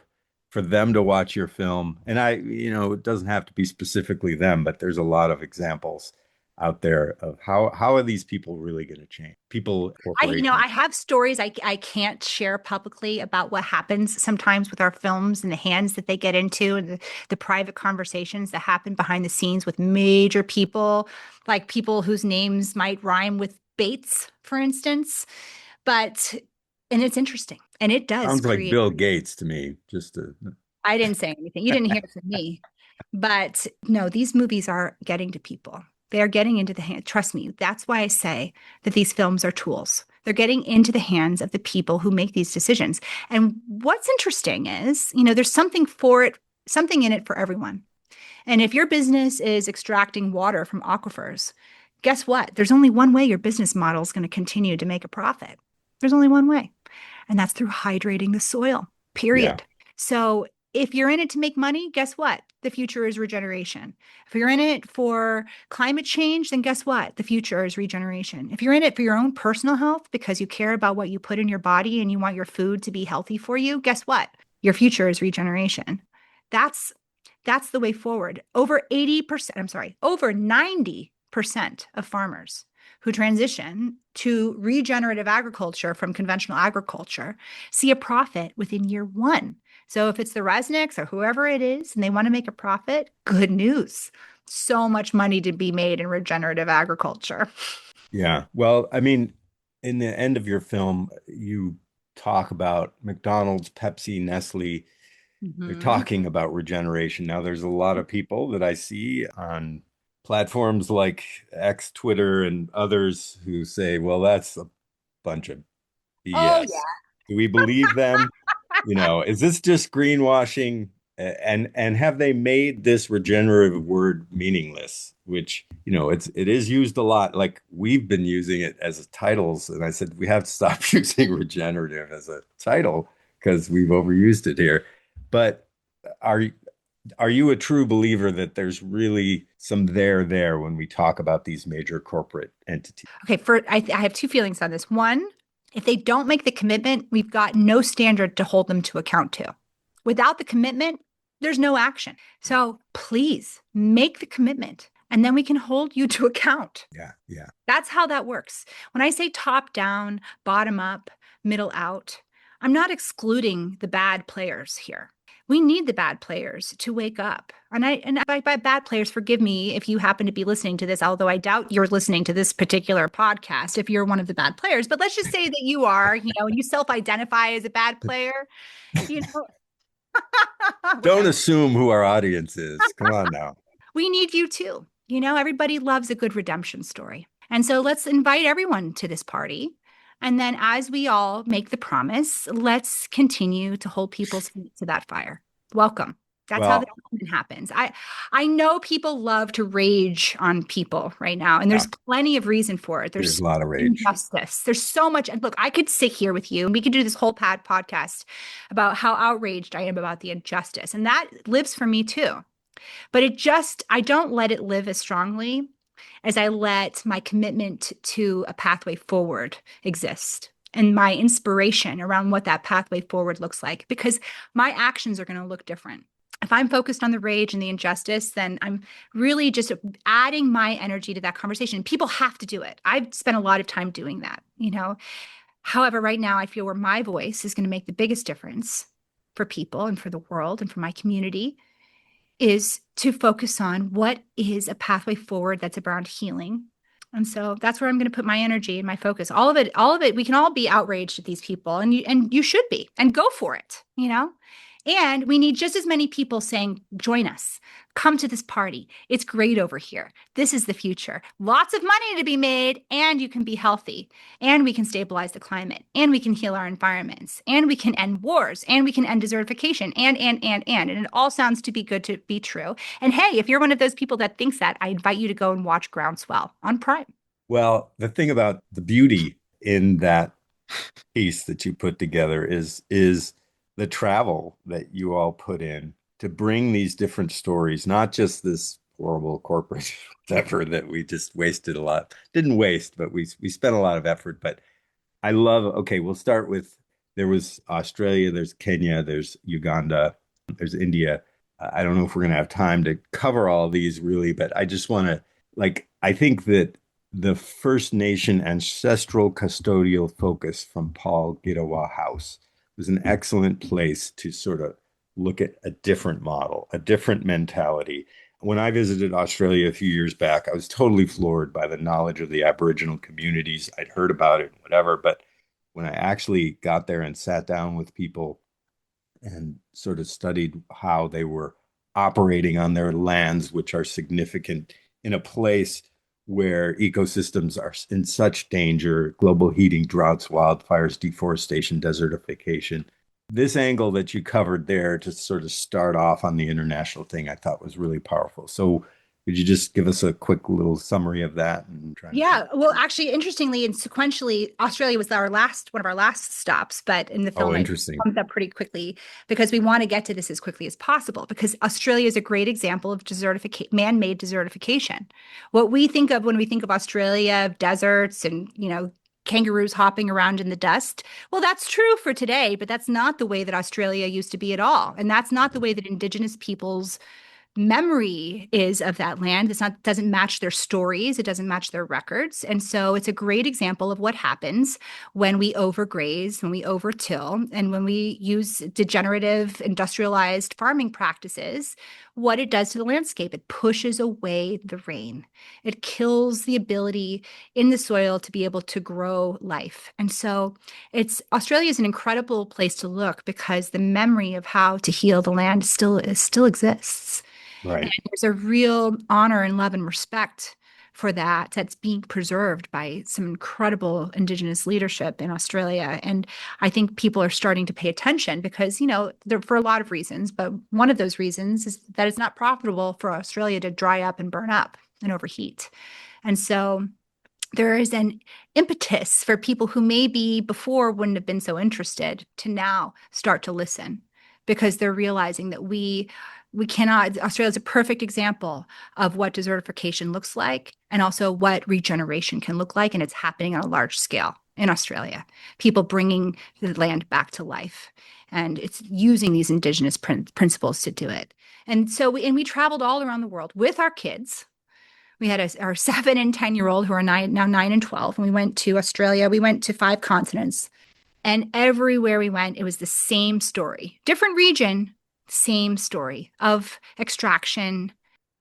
for them to watch your film? And it doesn't have to be specifically them, but there's a lot of examples out there of how are these people really going to change? I have stories I can't share publicly about what happens sometimes with our films and the hands that they get into and the private conversations that happen behind the scenes with major people, like people whose names might rhyme with Bates, for instance. And it's interesting, and it does. Sounds like Bill Gates to me. I didn't say anything. You didn't hear it from me. But no, these movies are getting to people. They are getting into the hand. Trust me. That's why I say that these films are tools. They're getting into the hands of the people who make these decisions. And what's interesting is, there's something in it for everyone. And if your business is extracting water from aquifers, guess what? There's only one way your business model is going to continue to make a profit. There's only one way. And that's through hydrating the soil, period. Yeah. So if you're in it to make money, guess what? The future is regeneration. If you're in it for climate change, then guess what? The future is regeneration. If you're in it for your own personal health because you care about what you put in your body and you want your food to be healthy for you, guess what? Your future is regeneration. That's the way forward. Over 90% of farmers who transition to regenerative agriculture from conventional agriculture see a profit within year one. So if it's the Resnicks or whoever it is, and they want to make a profit, good news. So much money to be made in regenerative agriculture. Yeah. Well, I mean, in the end of your film, you talk about McDonald's, Pepsi, Nestle. Mm-hmm. They're talking about regeneration. Now, there's a lot of people that I see on platforms like X, Twitter, and others who say, well, that's a bunch of BS. Oh, yeah. Do we believe them? Is this just greenwashing? And have they made this regenerative word meaningless? Which, it is used a lot. Like we've been using it as titles, and I said we have to stop using regenerative as a title because we've overused it here. But are you a true believer that there's really some there when we talk about these major corporate entities? Okay, I have two feelings on this. One, if they don't make the commitment, we've got no standard to hold them to account to. Without the commitment, there's no action. So please make the commitment, and then we can hold you to account. Yeah. That's how that works. When I say top down, bottom up, middle out, I'm not excluding the bad players here. We need the bad players to wake up. And by bad players, forgive me if you happen to be listening to this, although I doubt you're listening to this particular podcast if you're one of the bad players. But let's just say that you are, and you self-identify as a bad player. Don't assume who our audience is. Come on now. We need you too. Everybody loves a good redemption story. And so let's invite everyone to this party. And then as we all make the promise, let's continue to hold people's feet to that fire. Welcome. That's how the development happens. I know people love to rage on people right now, and there's plenty of reason for it. There's a lot of rage. Injustice. There's so much. And look, I could sit here with you and we could do this whole podcast about how outraged I am about the injustice. And that lives for me too. But I don't let it live as strongly as I let my commitment to a pathway forward exist and my inspiration around what that pathway forward looks like, because my actions are going to look different. If I'm focused on the rage and the injustice, then I'm really just adding my energy to that conversation. People have to do it. I've spent a lot of time doing that, However, right now I feel where my voice is going to make the biggest difference for people and for the world and for my community is to focus on what is a pathway forward that's around healing. And so that's where I'm going to put my energy and my focus. All of it, we can all be outraged at these people, and you should be, and go for it, And we need just as many people saying, join us, come to this party. It's great over here. This is the future. Lots of money to be made, and you can be healthy, and we can stabilize the climate, and we can heal our environments, and we can end wars, and we can end desertification, and it all sounds to be good to be true. And hey, if you're one of those people that thinks that, I invite you to go and watch Groundswell on Prime. Well, the thing about the beauty in that piece that you put together is the travel that you all put in to bring these different stories, not just this horrible corporate effort that we just wasted a lot. Didn't waste, but we spent a lot of effort. But I love, we'll start with, there was Australia, there's Kenya, there's Uganda, there's India. I don't know if we're going to have time to cover all these really, but I just want to, I think that the First Nation ancestral custodial focus from Paul Gitawa House was an excellent place to sort of look at a different model, a different mentality. When I visited Australia a few years back, I was totally floored by the knowledge of the Aboriginal communities. I'd heard about it, whatever, but when I actually got there and sat down with people and sort of studied how they were operating on their lands, which are significant in a place where ecosystems are in such danger, global heating, droughts, wildfires, deforestation, desertification. This angle that you covered there to sort of start off on the international thing, I thought was really powerful. So could you just give us a quick little summary of that? Well, actually, interestingly and sequentially, Australia was one of our last stops, but in the film, it comes up pretty quickly because we want to get to this as quickly as possible, because Australia is a great example of man-made desertification. What we think of when we think of Australia, deserts and, kangaroos hopping around in the dust. Well, that's true for today, but that's not the way that Australia used to be at all. And that's not the way that Indigenous peoples memory is of that land. Doesn't match their stories. It doesn't match their records. And so it's a great example of what happens when we overgraze, when we overtill, and when we use degenerative industrialized farming practices, what it does to the landscape. It pushes away the rain. It kills the ability in the soil to be able to grow life. And so Australia is an incredible place to look because the memory of how to heal the land still exists. Right. And there's a real honor and love and respect for that that's being preserved by some incredible Indigenous leadership in Australia. And I think people are starting to pay attention because, for a lot of reasons, but one of those reasons is that it's not profitable for Australia to dry up and burn up and overheat. And so there is an impetus for people who maybe before wouldn't have been so interested to now start to listen, because they're realizing that we cannot. Australia is a perfect example of what desertification looks like and also what regeneration can look like. And it's happening on a large scale in Australia, people bringing the land back to life. And it's using these Indigenous principles to do it. And so we traveled all around the world with our kids. We had our 7 and 10-year-old who are now 9 and 12. And we went to Australia. We went to 5 continents. And everywhere we went, it was the same story. Different region, same story of extraction,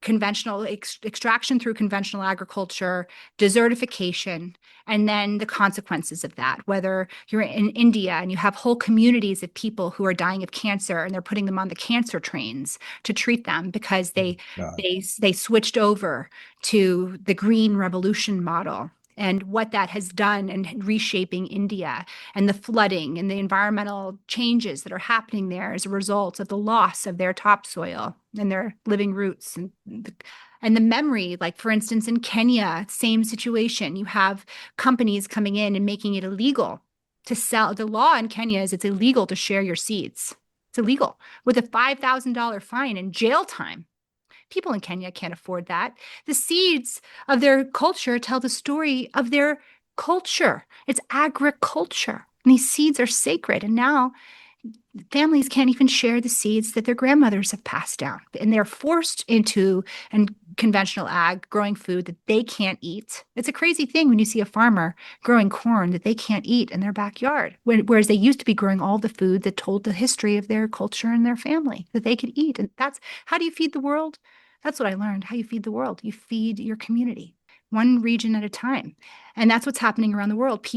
conventional extraction through conventional agriculture, desertification, and then the consequences of that. Whether you're in India and you have whole communities of people who are dying of cancer and they're putting them on the cancer trains to treat them because they switched over to the green revolution model, and what that has done in reshaping India, and the flooding and the environmental changes that are happening there as a result of the loss of their topsoil and their living roots. And the memory, like for instance, in Kenya, same situation. You have companies coming in and making it illegal to sell. The law in Kenya is it's illegal to share your seeds. It's illegal, with a $5,000 fine and jail time. People in Kenya can't afford that. The seeds of their culture tell the story of their culture. It's agriculture. And these seeds are sacred. And now families can't even share the seeds that their grandmothers have passed down. And they're forced into conventional ag, growing food that they can't eat. It's a crazy thing when you see a farmer growing corn that they can't eat in their backyard, whereas they used to be growing all the food that told the history of their culture and their family that they could eat. And that's how do you feed the world? That's what I learned. How you feed the world. You feed your community, one region at a time. And that's what's happening around the world.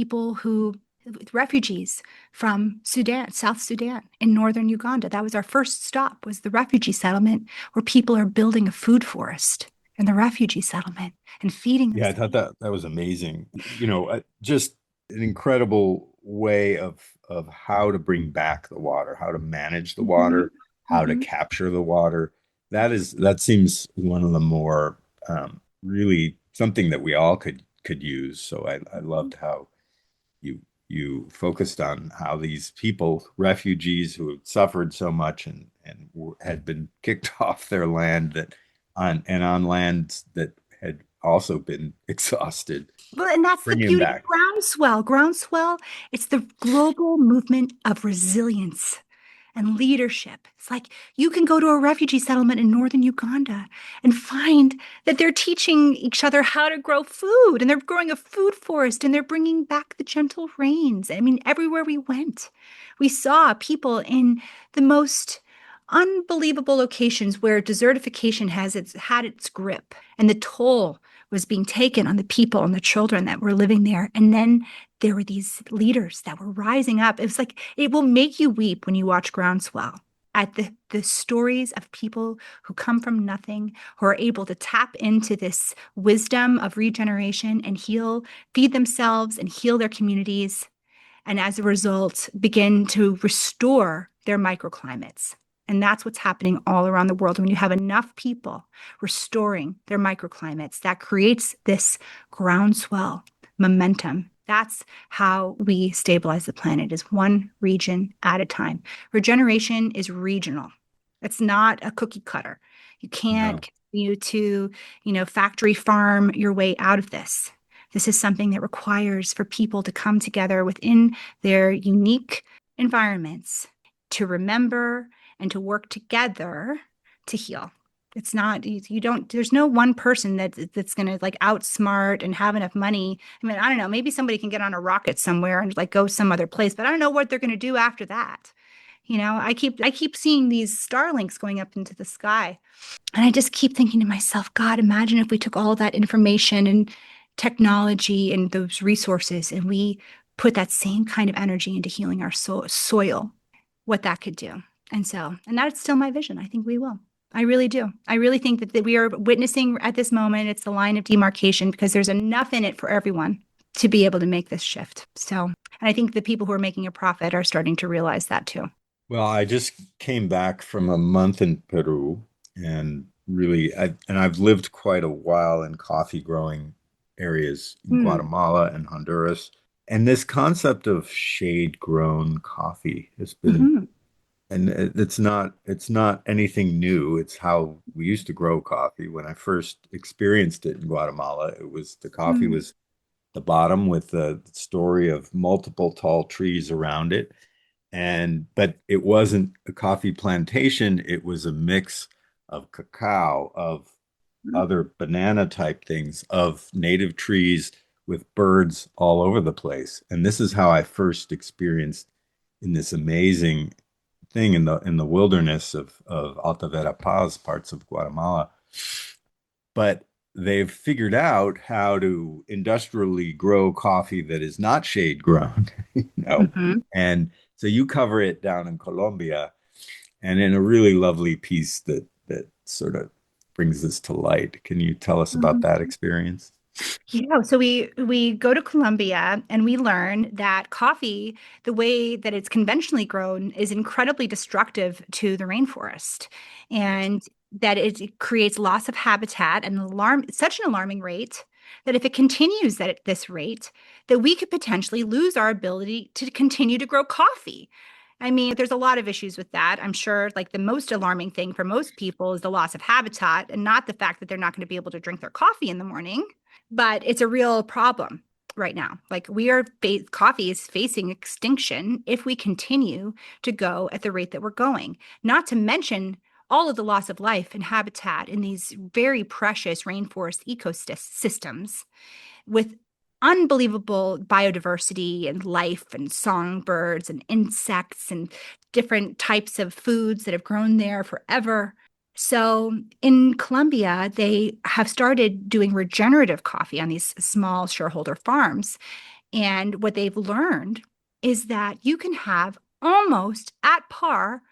Refugees from Sudan, South Sudan, in northern Uganda. That was our first stop, was the refugee settlement, where people are building a food forest in the refugee settlement and feeding them. Yeah, I thought that was amazing. Just an incredible way of how to bring back the water, how to manage the water, how to capture the water. That seems one of the more really something that we all could use. So I loved how you focused on how these people, refugees who had suffered so much and had been kicked off their land on lands that had also been exhausted. Well, and that's the beauty of Groundswell. Groundswell, it's the global movement of resilience and leadership. It's like you can go to a refugee settlement in northern Uganda and find that they're teaching each other how to grow food, and they're growing a food forest, and they're bringing back the gentle rains. I mean, everywhere we went, we saw people in the most unbelievable locations where desertification had its grip, and the toll was being taken on the people and the children that were living there. And then there were these leaders that were rising up. It was like, it will make you weep when you watch Groundswell at the stories of people who come from nothing, who are able to tap into this wisdom of regeneration and feed themselves and heal their communities. And as a result, begin to restore their microclimates. And that's what's happening all around the world. When you have enough people restoring their microclimates, that creates this groundswell momentum. That's how we stabilize the planet, is one region at a time. Regeneration is regional. It's not a cookie cutter. You can't continue to, factory farm your way out of this. This is something that requires for people to come together within their unique environments to remember and to work together to heal. It's not, there's no one person that's going to outsmart and have enough money. I mean, I don't know, maybe somebody can get on a rocket somewhere and go some other place, but I don't know what they're going to do after that. I keep seeing these Starlinks going up into the sky, and I just keep thinking to myself, God, imagine if we took all that information and technology and those resources and we put that same kind of energy into healing our soil, what that could do. And that's still my vision. I think we will. I really do. I really think that we are witnessing at this moment, it's the line of demarcation because there's enough in it for everyone to be able to make this shift. So, and I think the people who are making a profit are starting to realize that too. Well, I just came back from a month in Peru and really, I've lived quite a while in coffee growing areas in Guatemala and Honduras. And this concept of shade grown coffee has been, and it's not anything new. It's how we used to grow coffee. When I first experienced it in Guatemala, the coffee was the bottom with the story of multiple tall trees around it. But it wasn't a coffee plantation, it was a mix of cacao, of other banana type things, of native trees with birds all over the place. And this is how I first experienced in this amazing thing in the wilderness of Alta Verapaz, parts of Guatemala. But they've figured out how to industrially grow coffee that is not shade grown, And so you cover it down in Colombia, and in a really lovely piece that sort of brings this to light. Can you tell us about that experience? Yeah, so we go to Colombia and we learn that coffee, the way that it's conventionally grown, is incredibly destructive to the rainforest, and that it creates loss of habitat and such an alarming rate that if it continues at this rate, that we could potentially lose our ability to continue to grow coffee. I mean, there's a lot of issues with that. I'm sure like the most alarming thing for most people is the loss of habitat and not the fact that they're not going to be able to drink their coffee in the morning. But it's a real problem right now. Like coffee is facing extinction if we continue to go at the rate that we're going, not to mention all of the loss of life and habitat in these very precious rainforest ecosystems with unbelievable biodiversity and life and songbirds and insects and different types of foods that have grown there forever. So in Colombia, they have started doing regenerative coffee on these small shareholder farms. And what they've learned is that you can have almost at par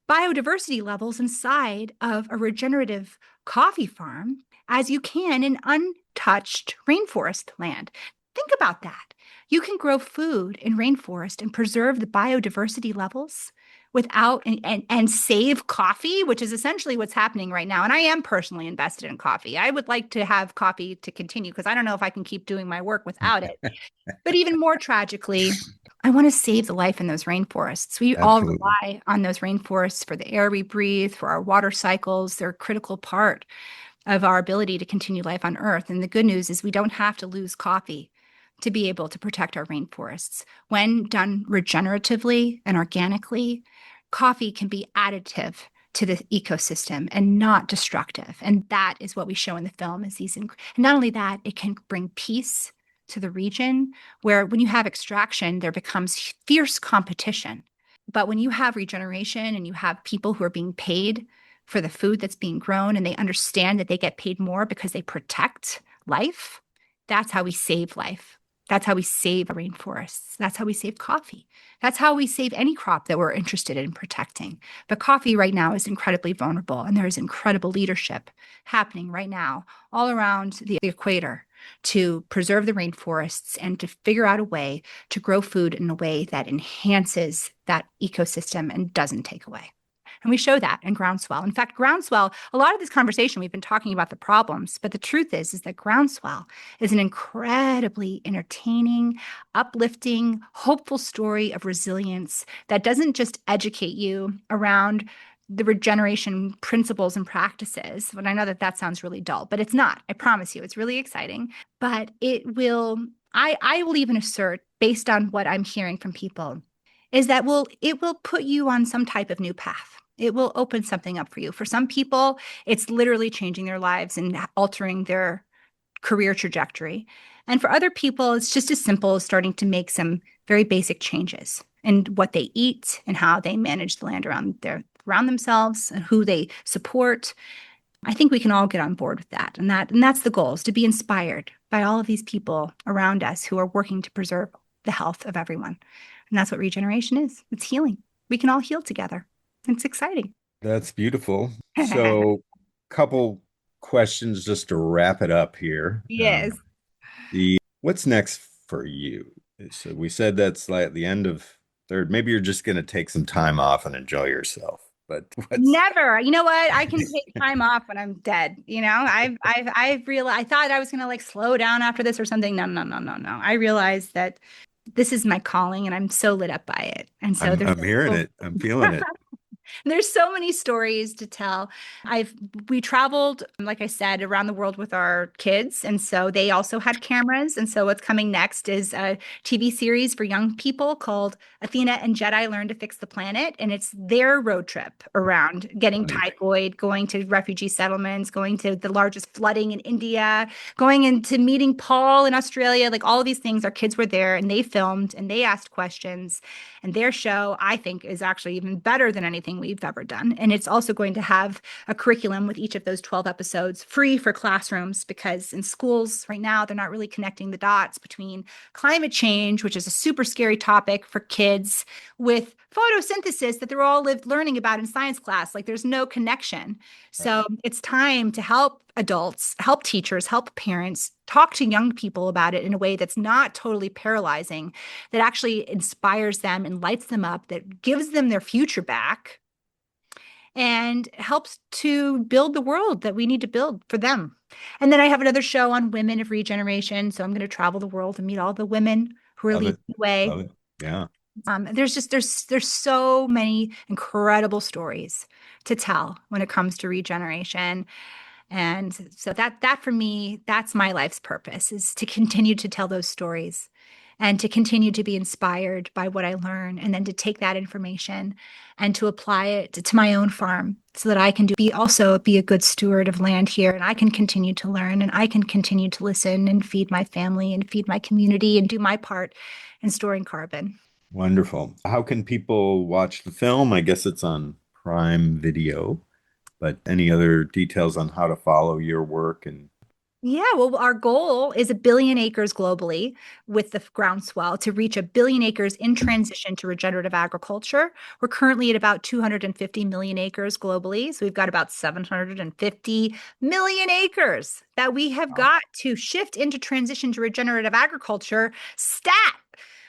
biodiversity levels inside of a regenerative coffee farm as you can in untouched rainforest land. Think about that. You can grow food in rainforest and preserve the biodiversity levels without and save coffee, which is essentially what's happening right now. And I am personally invested in coffee. I would like to have coffee to continue because I don't know if I can keep doing my work without it. But even more tragically, I want to save the life in those rainforests. We all rely on those rainforests for the air we breathe, for our water cycles. They're a critical part of our ability to continue life on Earth. And the good news is we don't have to lose coffee to be able to protect our rainforests. When done regeneratively and organically, coffee can be additive to the ecosystem and not destructive. And that is what we show in the film is and not only that, it can bring peace to the region where when you have extraction, there becomes fierce competition. But when you have regeneration and you have people who are being paid for the food that's being grown and they understand that they get paid more because they protect life, that's how we save life. That's how we save rainforests. That's how we save coffee. That's how we save any crop that we're interested in protecting. But coffee right now is incredibly vulnerable, and there is incredible leadership happening right now all around the equator to preserve the rainforests and to figure out a way to grow food in a way that enhances that ecosystem and doesn't take away. And we show that in Groundswell. In fact, Groundswell, a lot of this conversation, we've been talking about the problems, but the truth is that Groundswell is an incredibly entertaining, uplifting, hopeful story of resilience that doesn't just educate you around the regeneration principles and practices. But I know that sounds really dull, but it's not. I promise you, it's really exciting. But it will, I will even assert, based on what I'm hearing from people, is that it will put you on some type of new path. It will open something up for you. For some people, it's literally changing their lives and altering their career trajectory. And for other people, it's just as simple as starting to make some very basic changes in what they eat and how they manage the land around themselves and who they support. I think we can all get on board with that. And that's the goal, is to be inspired by all of these people around us who are working to preserve the health of everyone. And that's what regeneration is. It's healing. We can all heal together. It's exciting. That's beautiful. So, couple questions just to wrap it up here. Yes. The what's next for you? So we said that's like the end of third. Maybe you're just going to take some time off and enjoy yourself. But what's Never. You know what? I can take time off when I'm dead. I've realized I thought I was gonna like slow down after this or something. No, no, no, no, no. I realized that this is my calling and I'm so lit up by it. And so I'm hearing it. I'm feeling it. there's so many stories to tell. We traveled, like I said, around the world with our kids, and so they also had cameras. And so what's coming next is a TV series for young people called Athena and Jedi Learn to Fix the Planet, and it's their road trip around getting typhoid, going to refugee settlements, going to the largest flooding in India, going into meeting Paul in Australia, like all of these things. Our kids were there and they filmed and they asked questions. And their show, I think, is actually even better than anything we've ever done. And it's also going to have a curriculum with each of those 12 episodes free for classrooms, because in schools right now, they're not really connecting the dots between climate change, which is a super scary topic for kids, with photosynthesis that they're all learning about in science class. Like there's no connection. So it's time to help adults, help teachers, help parents talk to young people about it in a way that's not totally paralyzing, that actually inspires them and lights them up, that gives them their future back and helps to build the world that we need to build for them. And then I have another show on women of regeneration. So I'm going to travel the world and meet all the women who are leading the way. Love it. Yeah. There's so many incredible stories to tell when it comes to regeneration. And so that for me, that's my life's purpose, is to continue to tell those stories and to continue to be inspired by what I learn, and then to take that information and to apply it to my own farm so that I can be a good steward of land here, and I can continue to learn, and I can continue to listen and feed my family and feed my community and do my part in storing carbon. Wonderful. How can people watch the film? I guess it's on Prime Video, but any other details on how to follow your work? And yeah, well, our goal is 1 billion acres globally with the Groundswell, to reach 1 billion acres in transition to regenerative agriculture. We're currently at about 250 million acres globally. So we've got about 750 million acres that we have got to shift into transition to regenerative agriculture stat.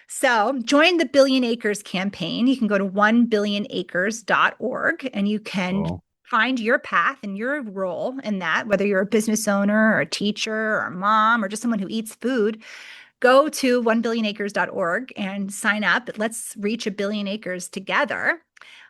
So join the Billion Acres campaign. You can go to 1billionacres.org and you can find your path and your role in that, whether you're a business owner or a teacher or a mom or just someone who eats food. Go to 1billionacres.org and sign up. Let's reach 1 billion acres together.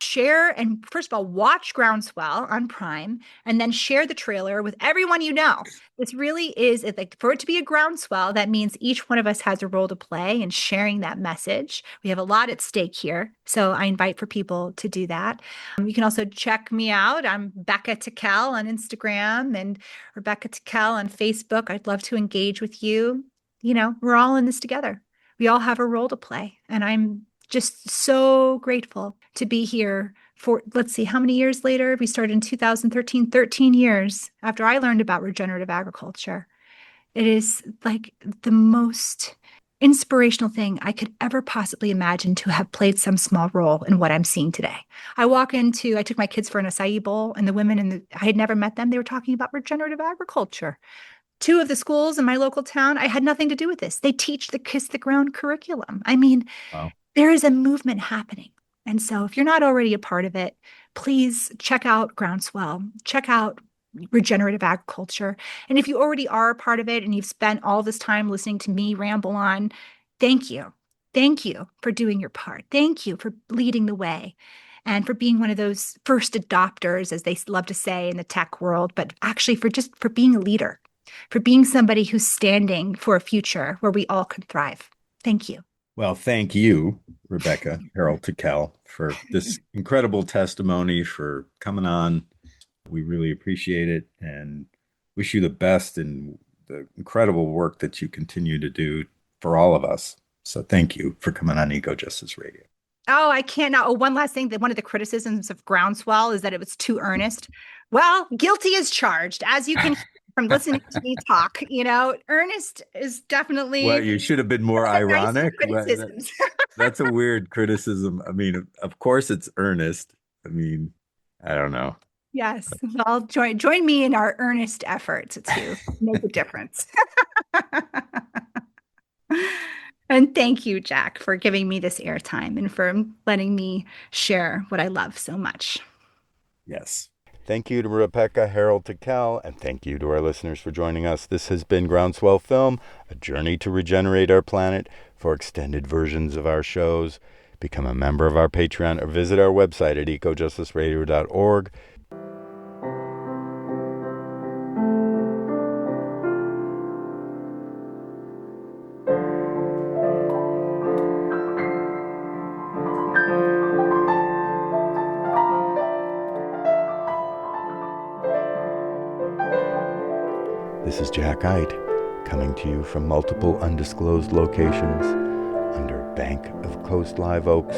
Share, and first of all, watch Groundswell on Prime, and then share the trailer with everyone you know. This really is, like, for it to be a groundswell, that means each one of us has a role to play in sharing that message. We have a lot at stake here, so I invite for people to do that. You can also check me out. I'm Rebecca Tickell on Instagram and Rebecca Tickell on Facebook. I'd love to engage with you. We're all in this together. We all have a role to play, and I'm just so grateful to be here for, let's see, how many years later? We started in 2013, 13 years after I learned about regenerative agriculture. It is like the most inspirational thing I could ever possibly imagine to have played some small role in what I'm seeing today. I took my kids for an acai bowl, and the women I had never met them. They were talking about regenerative agriculture. 2 of the schools in my local town, I had nothing to do with this. They teach the Kiss the Ground curriculum. I mean, there is a movement happening. And so if you're not already a part of it, please check out Groundswell, check out regenerative agriculture. And if you already are a part of it and you've spent all this time listening to me ramble on, thank you. Thank you for doing your part. Thank you for leading the way and for being one of those first adopters, as they love to say in the tech world, but actually for being a leader, for being somebody who's standing for a future where we all can thrive. Thank you. Well, thank you, Rebecca Harrell Tickell, for this incredible testimony, for coming on. We really appreciate it and wish you the best in the incredible work that you continue to do for all of us. So thank you for coming on Eco Justice Radio. Oh, I can't now. Oh, one last thing, that one of the criticisms of Groundswell is that it was too earnest. Well, guilty as charged, as you can hear from listening to me talk. Earnest is definitely. Well, you should have been more ironic. Criticisms. That's a weird criticism. I mean, of course it's earnest. I mean, I don't know. Yes. Well, join me in our earnest efforts to make a difference. And thank you, Jack, for giving me this airtime and for letting me share what I love so much. Yes. Thank you to Rebecca Harrell Tickell, and thank you to our listeners for joining us. This has been Groundswell Film, a journey to regenerate our planet. For extended versions of our shows, become a member of our Patreon or visit our website at ecojusticeradio.org. This is Jack Eidt, coming to you from multiple undisclosed locations under a bank of coast live oaks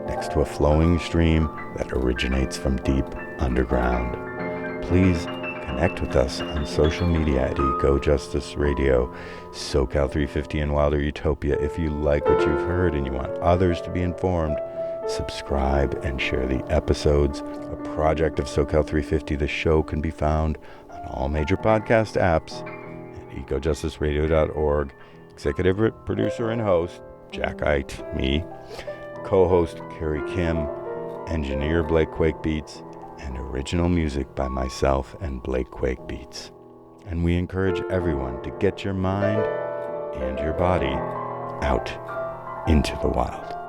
next to a flowing stream that originates from deep underground. Please connect with us on social media at Eco Justice Radio, SoCal 350 and Wilder Utopia. If you like what you've heard and you want others to be informed, subscribe and share the episodes. A project of SoCal 350, the show can be found on all major podcast apps at ecojusticeradio.org. Executive producer and host, Jack Eidt, me. Co-host, Carrie Kim. Engineer, Blake Quake Beats. And original music by myself and Blake Quake Beats. And we encourage everyone to get your mind and your body out into the wild.